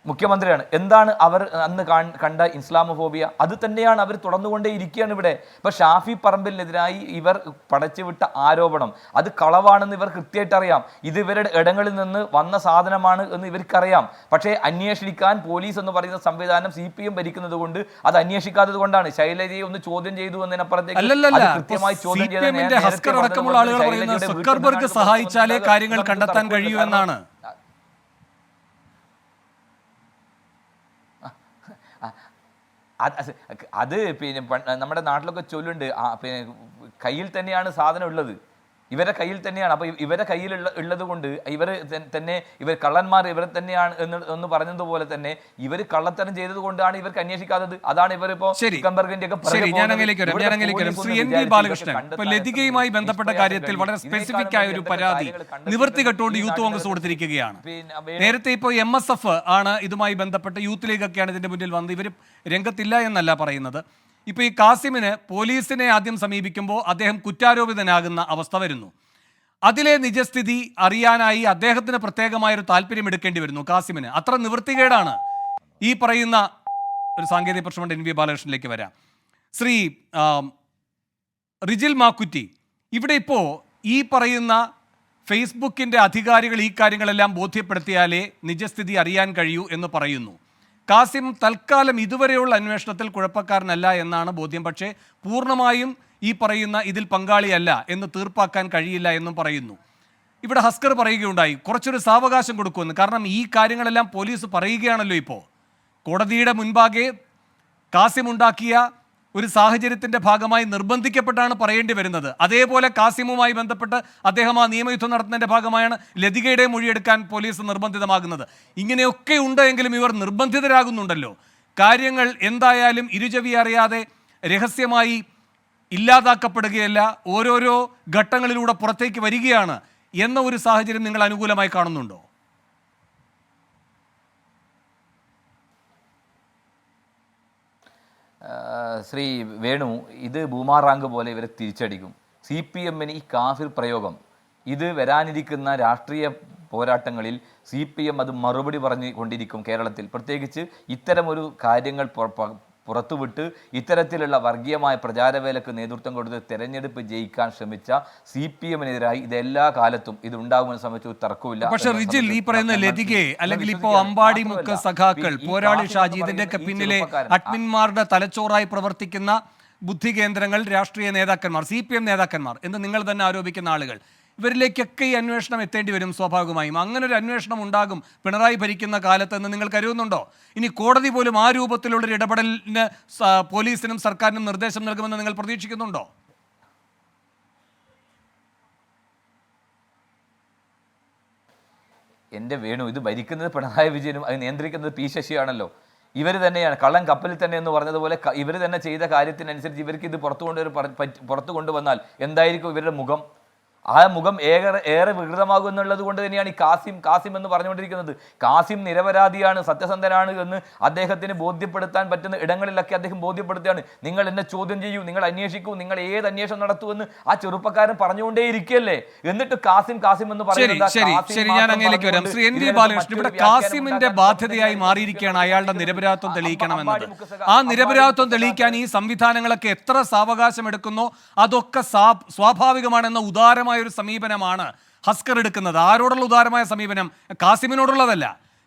മുഖ്യമന്ത്രിയാണ്. എന്താണ് അവർ അന്ന് കണ്ട ഇസ്ലാമോഫോബിയ? അത് തന്നെയാണ് അവർ തുടർന്നുകൊണ്ടേ ഇരിക്കുകയാണ് ഇവിടെ. ഇപ്പൊ ഷാഫി പറമ്പിലിനെതിരായി ഇവർ പടച്ചുവിട്ട ആരോപണം അത് കളവാണെന്ന് ഇവർ കൃത്യമായിട്ട് അറിയാം. ഇത് ഇവരുടെ ഇടങ്ങളിൽ നിന്ന് വന്ന സാധനമാണ് എന്ന് ഇവർക്കറിയാം. പക്ഷേ അന്വേഷിക്കാൻ പോലീസ് എന്ന് പറയുന്ന സംവിധാനം CPM ഭരിക്കുന്നത് കൊണ്ട് അത് അന്വേഷിക്കാത്തത് കൊണ്ടാണ്. ശൈലജയെ ഒന്ന് ചോദ്യം ചെയ്തു എന്നതിനപ്പുറത്തേക്ക് കൃത്യമായി ചോദ്യം ചെയ്ത സഹായിച്ചാലേ കാര്യങ്ങൾ കണ്ടെത്താൻ കഴിയൂ എന്നാണ്. അത് പിന്നെ നമ്മുടെ നാട്ടിലൊക്കെ ചൊല്ലുണ്ട്, പിന്നെ കയ്യിൽ തന്നെയാണ് സാധനം ഉള്ളത്, ഇവരെ കയ്യിൽ തന്നെയാണ്. അപ്പൊ ഇവരെ കയ്യിൽ ഉള്ളത് കൊണ്ട് ഇവർ കള്ളന്മാർ ഇവരെ തന്നെയാണ് എന്ന് പറഞ്ഞതുപോലെ തന്നെ ഇവർ കള്ളത്തരം ചെയ്തത് കൊണ്ടാണ് ഇവർക്ക് അന്വേഷിക്കാത്തത്. അതാണ് ഇവരിപ്പോ ലതികയുമായി ബന്ധപ്പെട്ട കാര്യത്തിൽ വളരെ സ്പെസിഫിക് ആയ ഒരു പരാതി നിവർത്തി കെട്ടുകൊണ്ട് യൂത്ത് കോൺഗ്രസ് കൊടുത്തിരിക്കുകയാണ്. നേരത്തെ ഇപ്പോൾ MSF ആണ് ഇതുമായി ബന്ധപ്പെട്ട്, യൂത്ത് ലീഗ് ഒക്കെയാണ് ഇതിന്റെ മുന്നിൽ വന്ന്, ഇവർ രംഗത്തില്ല എന്നല്ല പറയുന്നത്. ഇപ്പോൾ ഈ കാസിമിന് പോലീസിനെ ആദ്യം സമീപിക്കുമ്പോൾ അദ്ദേഹം കുറ്റാരോപിതനാകുന്ന അവസ്ഥ വരുന്നു. അതിലെ നിജസ്ഥിതി അറിയാനായി അദ്ദേഹത്തിന് പ്രത്യേകമായൊരു താല്പര്യം എടുക്കേണ്ടി വരുന്നു. കാസിമിന് അത്ര നിവൃത്തികേടാണ് ഈ പറയുന്ന ഒരു സാങ്കേതിക പ്രശ്നമുണ്ട്. NV ബാലകൃഷ്ണനിലേക്ക് വരാം. ശ്രീ റിജിൽ മാക്കുറ്റി, ഇവിടെ ഇപ്പോൾ ഈ പറയുന്ന ഫേസ്ബുക്കിൻ്റെ അധികാരികൾ ഈ കാര്യങ്ങളെല്ലാം ബോധ്യപ്പെടുത്തിയാലേ നിജസ്ഥിതി അറിയാൻ കഴിയൂ എന്ന് പറയുന്നു. കാസിം തൽക്കാലം ഇതുവരെയുള്ള അന്വേഷണത്തിൽ കുഴപ്പക്കാരനല്ല എന്നാണ് ബോധ്യം. പക്ഷേ പൂർണ്ണമായും ഈ പറയുന്ന ഇതിൽ പങ്കാളിയല്ല എന്ന് തീർപ്പാക്കാൻ കഴിയില്ല എന്നും പറയുന്നു. ഇവിടെ ഹസ്കർ പറയുകയുണ്ടായി കുറച്ചൊരു സാവകാശം കൊടുക്കുമെന്ന്. കാരണം ഈ കാര്യങ്ങളെല്ലാം പോലീസ് പറയുകയാണല്ലോ. ഇപ്പോൾ കോടതിയുടെ മുൻപാകെ കാസിം ഉണ്ടാക്കിയ ഒരു സാഹചര്യത്തിൻ്റെ ഭാഗമായി നിർബന്ധിക്കപ്പെട്ടാണ് പറയേണ്ടി വരുന്നത്. അതേപോലെ കാസിമുമായി ബന്ധപ്പെട്ട് അദ്ദേഹം ആ നിയമയുദ്ധം നടത്തുന്നതിൻ്റെ ഭാഗമായാണ് ലതികയുടെ മൊഴിയെടുക്കാൻ പോലീസ് നിർബന്ധിതമാകുന്നത്. ഇങ്ങനെയൊക്കെ ഉണ്ടെങ്കിലും ഇവർ നിർബന്ധിതരാകുന്നുണ്ടല്ലോ. കാര്യങ്ങൾ എന്തായാലും ഇരുചവി അറിയാതെ രഹസ്യമായി ഇല്ലാതാക്കപ്പെടുകയല്ല, ഓരോരോ ഘട്ടങ്ങളിലൂടെ പുറത്തേക്ക് വരികയാണ് എന്ന ഒരു സാഹചര്യം നിങ്ങൾ അനുകൂലമായി കാണുന്നുണ്ടോ? ശ്രീ വേണു, ഇത് ബൂമാറാങ്ക് പോലെ ഇവരെ തിരിച്ചടിക്കും. CPMന് ഈ കാഫിർ പ്രയോഗം ഇത് വരാനിരിക്കുന്ന രാഷ്ട്രീയ പോരാട്ടങ്ങളിൽ CPM അത് മറുപടി പറഞ്ഞു കൊണ്ടിരിക്കും. കേരളത്തിൽ പ്രത്യേകിച്ച് ഇത്തരമൊരു കാര്യങ്ങൾ പുറത്തുവിട്ട് ഇത്തരത്തിലുള്ള വർഗീയമായ പ്രചാരവേലക്ക് നേതൃത്വം കൊടുത്ത് തെരഞ്ഞെടുപ്പ് ജയിക്കാൻ ശ്രമിച്ച CPMനെതിരായി ഇതെല്ലാ കാലത്തും ഇത് ഉണ്ടാകുമെന്ന് സംബന്ധിച്ച് തർക്കമില്ല. പക്ഷേ റിജിൽ, ഈ പറയുന്ന ലതികയെ അല്ലെങ്കിൽ ഇപ്പോൾ അമ്പാടി മുക്ക് സഖാക്കൾ, പോരാളി ഷാജി, ഇതിന്റെയൊക്കെ പിന്നിലെ അഡ്മിന്മാരുടെ തലച്ചോറായി പ്രവർത്തിക്കുന്ന ബുദ്ധി കേന്ദ്രങ്ങൾ, രാഷ്ട്രീയ നേതാക്കന്മാർ, CPM നേതാക്കന്മാർ എന്ന് നിങ്ങൾ തന്നെ ആരോപിക്കുന്ന ആളുകൾ, ഇവരിലേക്കൊക്കെ ഈ അന്വേഷണം എത്തേണ്ടി വരും സ്വാഭാവികമായും. അങ്ങനെ ഒരു അന്വേഷണം ഉണ്ടാകും പിണറായി ഭരിക്കുന്ന കാലത്ത് എന്ന് നിങ്ങൾ കരുതുന്നുണ്ടോ? ഇനി കോടതി പോലും ആ രൂപത്തിലുള്ളൊരു ഇടപെടലിന് പോലീസിനും സർക്കാരിനും നിർദ്ദേശം നൽകുമെന്ന് നിങ്ങൾ പ്രതീക്ഷിക്കുന്നുണ്ടോ? എൻ്റെ വേണു, ഇത് ഭരിക്കുന്നത് പിണറായി വിജയനും അത് നിയന്ത്രിക്കുന്നത് P ശശിയാണല്ലോ. ഇവർ തന്നെയാണ് കള്ളൻ കപ്പലിൽ തന്നെ എന്ന് പറഞ്ഞതുപോലെ ഇവർ തന്നെ ചെയ്ത കാര്യത്തിനനുസരിച്ച് ഇവർക്ക് ഇത് പുറത്തു കൊണ്ടുവന്നാൽ എന്തായിരിക്കും ഇവരുടെ മുഖം? ആ മുഖം ഏറെ വികൃതമാകും എന്നുള്ളത് കൊണ്ട് തന്നെയാണ് ഈ കാസിം എന്ന് പറഞ്ഞുകൊണ്ടിരിക്കുന്നത്. കാസിം നിരപരാധിയാണ്, സത്യസന്ധനാണ് എന്ന് അദ്ദേഹത്തിന് ബോധ്യപ്പെടുത്താൻ പറ്റുന്ന ഇടങ്ങളിലൊക്കെ അദ്ദേഹം ബോധ്യപ്പെടുത്തുകയാണ്. നിങ്ങൾ എന്നെ ചോദ്യം ചെയ്യൂ, നിങ്ങൾ അന്വേഷിക്കൂ, നിങ്ങൾ ഏത് അന്വേഷണം നടത്തുമെന്ന് ആ ചെറുപ്പക്കാരൻ പറഞ്ഞുകൊണ്ടേ ഇരിക്കുകയല്ലേ. എന്നിട്ട് കാസിം എന്ന് പറയുന്നത് ശ്രീ NV ബാലകൃഷ്ണൻ, ഇവിടെ കാസിമിന്റെ ബാധ്യതയായി മാറിയിരിക്കുകയാണ് അയാളുടെ നിരപരാധിത്വം തെളിയിക്കണമെന്നത്. ആ നിരപരാധിത്വം തെളിയിക്കാൻ ഈ സംവിധാനങ്ങളൊക്കെ എത്ര സാവകാശം എടുക്കുന്നോ അതൊക്കെ സ്വാഭാവികമാണെന്ന ഉദാരമായ ഒരു സമീപനമാണ് ഹസ്കർ എടുക്കുന്നത്. ആരോടുള്ള ഉദാരമായ സമീപനം? കാസിമിനോടുള്ളതല്ല.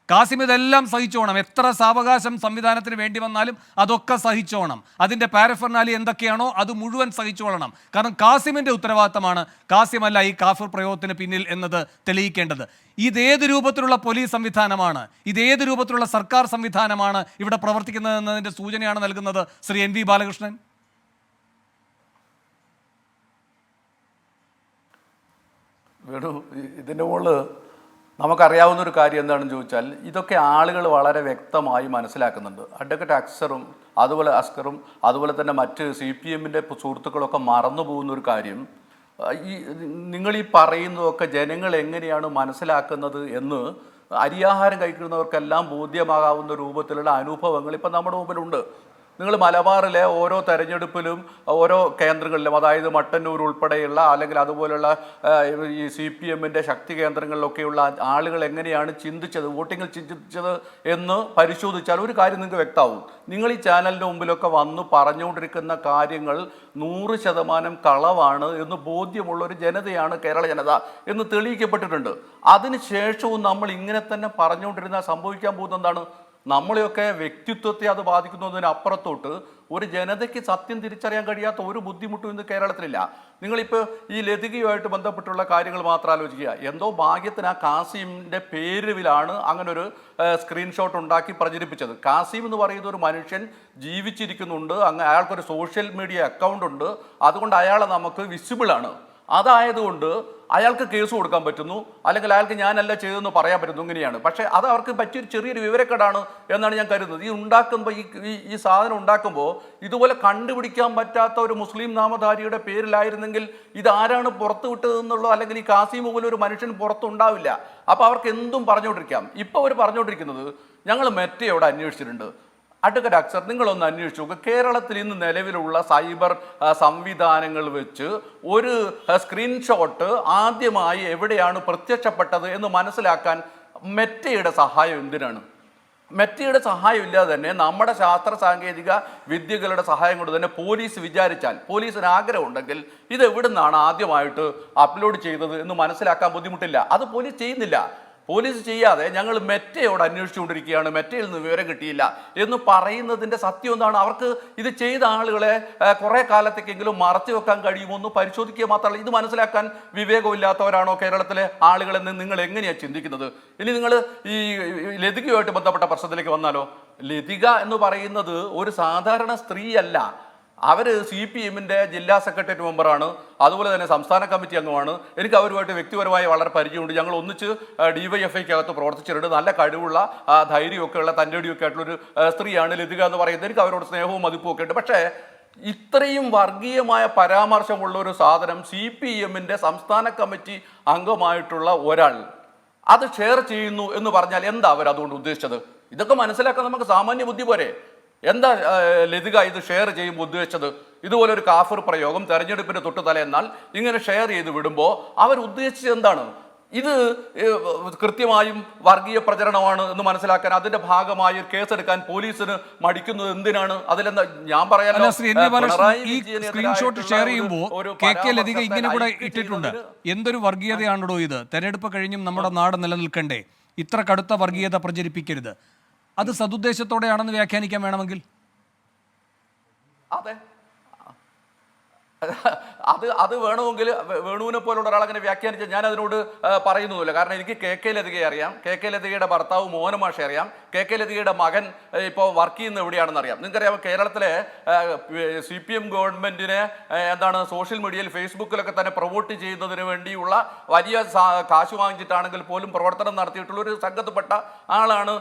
കാസിം ഇതെല്ലാം സഹിച്ചോണം, എത്ര സാവകാശം സംവിധാനത്തിന് വേണ്ടി വന്നാലും അതൊക്കെ സഹിച്ചോണം. അതിൻ്റെ പാരഫെർനാലി എന്തൊക്കെയാണോ അത് മുഴുവൻ സഹിച്ചോളണം. കാരണം കാസിമിൻ്റെ ഉത്തരവാദിത്തമാണ്, കാസിമല്ല ഈ കാഫിർ പ്രയോഗത്തിന് പിന്നിൽ എന്നത് തെളിയിക്കേണ്ടത്. ഇതേത് രൂപത്തിലുള്ള പോലീസ് സംവിധാനമാണ്, ഇതേത് രൂപത്തിലുള്ള സർക്കാർ സംവിധാനമാണ് ഇവിടെ പ്രവർത്തിക്കുന്നത് എന്നതിൻ്റെ സൂചനയാണ് നൽകുന്നത് ശ്രീ NV ബാലകൃഷ്ണൻ. വേണു, ഇതിൻ്റെ മുകളിൽ നമുക്കറിയാവുന്നൊരു കാര്യം എന്താണെന്ന് ചോദിച്ചാൽ ഇതൊക്കെ ആളുകൾ വളരെ വ്യക്തമായി മനസ്സിലാക്കുന്നുണ്ട്. അഡ്വക്കേറ്റ് അസ്കറും അതുപോലെ തന്നെ മറ്റ് CPMൻ്റെ സുഹൃത്തുക്കളൊക്കെ മറന്നു പോകുന്നൊരു കാര്യം, നിങ്ങൾ ഈ പറയുന്നതൊക്കെ ജനങ്ങൾ എങ്ങനെയാണ് മനസ്സിലാക്കുന്നത് എന്ന് അരിയാഹാരം കഴിക്കുന്നവർക്കെല്ലാം ബോധ്യമാകാവുന്ന രൂപത്തിലുള്ള അനുഭവങ്ങൾ ഇപ്പം നമ്മുടെ മുമ്പിലുണ്ട്. നിങ്ങൾ മലബാറിലെ ഓരോ തെരഞ്ഞെടുപ്പിലും ഓരോ കേന്ദ്രങ്ങളിലും, അതായത് മട്ടന്നൂർ ഉൾപ്പെടെയുള്ള അല്ലെങ്കിൽ അതുപോലുള്ള ഈ CPM-ന്റെ ശക്തി കേന്ദ്രങ്ങളിലൊക്കെയുള്ള ആളുകൾ എങ്ങനെയാണ് ചിന്തിച്ചത്, വോട്ടിങ്ങിൽ ചിന്തിച്ചത് എന്ന് പരിശോധിച്ചാൽ ഒരു കാര്യം നിങ്ങൾക്ക് വ്യക്തമാവും. നിങ്ങൾ ഈ ചാനലിൻ്റെ മുമ്പിലൊക്കെ വന്ന് പറഞ്ഞുകൊണ്ടിരിക്കുന്ന കാര്യങ്ങൾ 100% കളവാണ് എന്ന് ബോധ്യമുള്ള ഒരു ജനതയാണ് കേരള ജനത എന്ന് തെളിയിക്കപ്പെട്ടിട്ടുണ്ട്. അതിനുശേഷവും നമ്മൾ ഇങ്ങനെ തന്നെ പറഞ്ഞുകൊണ്ടിരുന്നാൽ സംഭവിക്കാൻ പോകുന്ന എന്താണ്? നമ്മളെയൊക്കെ വ്യക്തിത്വത്തെ അത് ബാധിക്കുന്നതിന് അപ്പുറത്തോട്ട് ഒരു ജനതയ്ക്ക് സത്യം തിരിച്ചറിയാൻ കഴിയാത്ത ഒരു ബുദ്ധിമുട്ടും ഇന്ന് കേരളത്തിലില്ല. നിങ്ങളിപ്പോൾ ഈ ലതികയുമായിട്ട് ബന്ധപ്പെട്ടുള്ള കാര്യങ്ങൾ മാത്രം ആലോചിക്കുക. എന്തോ ഭാഗ്യത്തിന് ആ കാസിമിൻ്റെ പേരിലാണ് അങ്ങനെ ഒരു സ്ക്രീൻഷോട്ട് ഉണ്ടാക്കി പ്രചരിപ്പിച്ചത്. കാസിം എന്ന് പറയുന്ന ഒരു മനുഷ്യൻ ജീവിച്ചിരിക്കുന്നുണ്ട്, അയാൾക്കൊരു സോഷ്യൽ മീഡിയ അക്കൗണ്ട് ഉണ്ട്, അതുകൊണ്ട് അയാളെ നമുക്ക് വിസിബിളാണ്. അതായതുകൊണ്ട് അയാൾക്ക് കേസ് കൊടുക്കാൻ പറ്റുന്നു, അല്ലെങ്കിൽ അയാൾക്ക് ഞാനല്ല ചെയ്തതെന്ന് പറയാൻ പറ്റുന്നു. ഇങ്ങനെയാണ്. പക്ഷേ അത് അവർക്ക് പറ്റിയൊരു ചെറിയൊരു വിവരക്കേടാണ് എന്നാണ് ഞാൻ കരുതുന്നത്. ഈ ഉണ്ടാക്കുമ്പോൾ ഈ സാധനം ഉണ്ടാക്കുമ്പോൾ ഇതുപോലെ കണ്ടുപിടിക്കാൻ പറ്റാത്ത ഒരു മുസ്ലിം നാമധാരിയുടെ പേരിലായിരുന്നെങ്കിൽ ഇതാരാണ് പുറത്തു വിട്ടതെന്നുള്ളോ, അല്ലെങ്കിൽ ഈ കാസിം പോലെ ഒരു മനുഷ്യൻ പുറത്തുണ്ടാവില്ല. അപ്പോൾ അവർക്ക് എന്തും പറഞ്ഞുകൊണ്ടിരിക്കാം. ഇപ്പോൾ അവർ പറഞ്ഞുകൊണ്ടിരിക്കുന്നത് ഞങ്ങൾ മെറ്റയോട് അന്വേഷിച്ചിട്ടുണ്ട്. അഡ്വക്കേറ്റ് അക്സർ, നിങ്ങളൊന്ന് അന്വേഷിച്ചു നോക്കുക. കേരളത്തിൽ ഇന്ന് നിലവിലുള്ള സൈബർ സംവിധാനങ്ങൾ വെച്ച് ഒരു സ്ക്രീൻഷോട്ട് ആദ്യമായി എവിടെയാണ് പ്രത്യക്ഷപ്പെട്ടത് എന്ന് മനസ്സിലാക്കാൻ മെറ്റയുടെ സഹായം എന്തിനാണ്? മെറ്റയുടെ സഹായം ഇല്ലാതെ തന്നെ നമ്മുടെ ശാസ്ത്ര സാങ്കേതിക വിദ്യകളുടെ സഹായം കൊണ്ട് തന്നെ പോലീസ് വിചാരിച്ചാൽ, പോലീസിന് ആഗ്രഹമുണ്ടെങ്കിൽ ഇത് എവിടുന്നാണ് ആദ്യമായിട്ട് അപ്ലോഡ് ചെയ്തത് എന്ന് മനസ്സിലാക്കാൻ ബുദ്ധിമുട്ടില്ല. അത് പോലീസ് ചെയ്യുന്നില്ല. പോലീസ് ചെയ്യാതെ ഞങ്ങൾ മെറ്റയോട് അന്വേഷിച്ചുകൊണ്ടിരിക്കുകയാണ്, മെറ്റയിൽ നിന്ന് വിവരം കിട്ടിയില്ല എന്ന് പറയുന്നതിൻ്റെ സത്യം എന്താണ്? അവർക്ക് ഇത് ചെയ്ത ആളുകളെ കുറേ കാലത്തേക്കെങ്കിലും മറച്ചു വെക്കാൻ കഴിയുമോ എന്ന് പരിശോധിക്കുക മാത്രമല്ല. ഇത് മനസ്സിലാക്കാൻ വിവേകമില്ലാത്തവരാണോ കേരളത്തിലെ ആളുകളെന്ന് നിങ്ങൾ എങ്ങനെയാണ് ചിന്തിക്കുന്നത്? ഇനി നിങ്ങൾ ഈ ലതികയുമായിട്ട് ബന്ധപ്പെട്ട പ്രശ്നത്തിലേക്ക് വന്നാലോ, ലതിക എന്ന് പറയുന്നത് ഒരു സാധാരണ സ്ത്രീയല്ല. അവർ CPM-ന്റെ ജില്ലാ സെക്രട്ടേറിയറ്റ് മെമ്പറാണ്, അതുപോലെ തന്നെ സംസ്ഥാന കമ്മിറ്റി അംഗമാണ്. എനിക്ക് അവരുമായിട്ട് വ്യക്തിപരമായി വളരെ പരിചയമുണ്ട്. ഞങ്ങൾ ഒന്നിച്ച് DYFI-ക്കകത്ത് പ്രവർത്തിച്ചിട്ടുണ്ട്. നല്ല കഴിവുള്ള ധൈര്യമൊക്കെ ഉള്ള തൻ്റെടിയൊക്കെ ആയിട്ടുള്ളൊരു സ്ത്രീയാണ് ലതിക എന്ന് പറയുന്നത്. എനിക്ക് അവരോട് സ്നേഹവും മതിപ്പും ഒക്കെ ഉണ്ട്. പക്ഷേ ഇത്രയും വർഗീയമായ പരാമർശമുള്ള ഒരു സാധനം CPM-ന്റെ സംസ്ഥാന കമ്മിറ്റി അംഗമായിട്ടുള്ള ഒരാൾ അത് ഷെയർ ചെയ്യുന്നു എന്ന് പറഞ്ഞാൽ എന്താ അവർ അതുകൊണ്ട് ഉദ്ദേശിച്ചത്? ഇതൊക്കെ മനസ്സിലാക്കാൻ നമുക്ക് സാമാന്യ ബുദ്ധി പോരെ. എന്താ ലതിക ഇത് ഷെയർ ചെയ്യുമ്പോൾ ഉദ്ദേശിച്ചത്? ഇതുപോലെ ഒരു കാഫിർ പ്രയോഗം തെരഞ്ഞെടുപ്പിന്റെ തൊട്ട് തലേന്നാൽ ഇങ്ങനെ ഷെയർ ചെയ്ത് വിടുമ്പോൾ അവർ ഉദ്ദേശിച്ചത് എന്താണ്? ഇത് കൃത്യമായും വർഗീയ പ്രചരണമാണ് എന്ന് മനസ്സിലാക്കാൻ അതിന്റെ ഭാഗമായി കേസെടുക്കാൻ പോലീസിന് മടിക്കുന്നത് എന്തിനാണ്? അതിലെന്താ ഞാൻ പറയാൻ സ്ക്രീൻഷോട്ട് ഷെയർ ചെയ്യുമ്പോൾ KK ലതിക ഇങ്ങനെ കൂടെ ഇട്ടിട്ടുണ്ട്. എന്തൊരു വർഗീയതയാണോ ഇത്? തെരഞ്ഞെടുപ്പ് കഴിഞ്ഞും നമ്മുടെ നാട് നിലനിൽക്കണ്ടേ? ഇത്ര കടുത്ത വർഗീയത പ്രചരിപ്പിക്കരുത്. അത് സതുദ്ദേശത്തോടെയാണെന്ന് വ്യാഖ്യാനിക്കാൻ വേണമെങ്കിൽ അതെ, അത് വേണമെങ്കിൽ വേണുവിനെ പോലുള്ള ഒരാളങ്ങനെ വ്യാഖ്യാനിച്ചാൽ ഞാൻ അതിനോട് പറയുന്നതില്ല. കാരണം എനിക്ക് KK ലതികയെ അറിയാം, KK ലതികയുടെ ഭർത്താവ് മോഹനമാഷെ അറിയാം, KK ലതികയുടെ മകൻ ഇപ്പോൾ വർക്ക് ചെയ്യുന്ന എവിടെയാണെന്ന് അറിയാം. നിങ്ങൾക്കറിയാം കേരളത്തിലെ CPM ഗവൺമെന്റിനെ എന്താണ് സോഷ്യൽ മീഡിയയിൽ ഫേസ്ബുക്കിലൊക്കെ തന്നെ പ്രൊമോട്ട് ചെയ്യുന്നതിന് വേണ്ടിയുള്ള വലിയ കാശ് വാങ്ങിച്ചിട്ടാണെങ്കിൽ പോലും പ്രവർത്തനം നടത്തിയിട്ടുള്ള ഒരു സംഘത്തിൽപ്പെട്ട ആളാണ്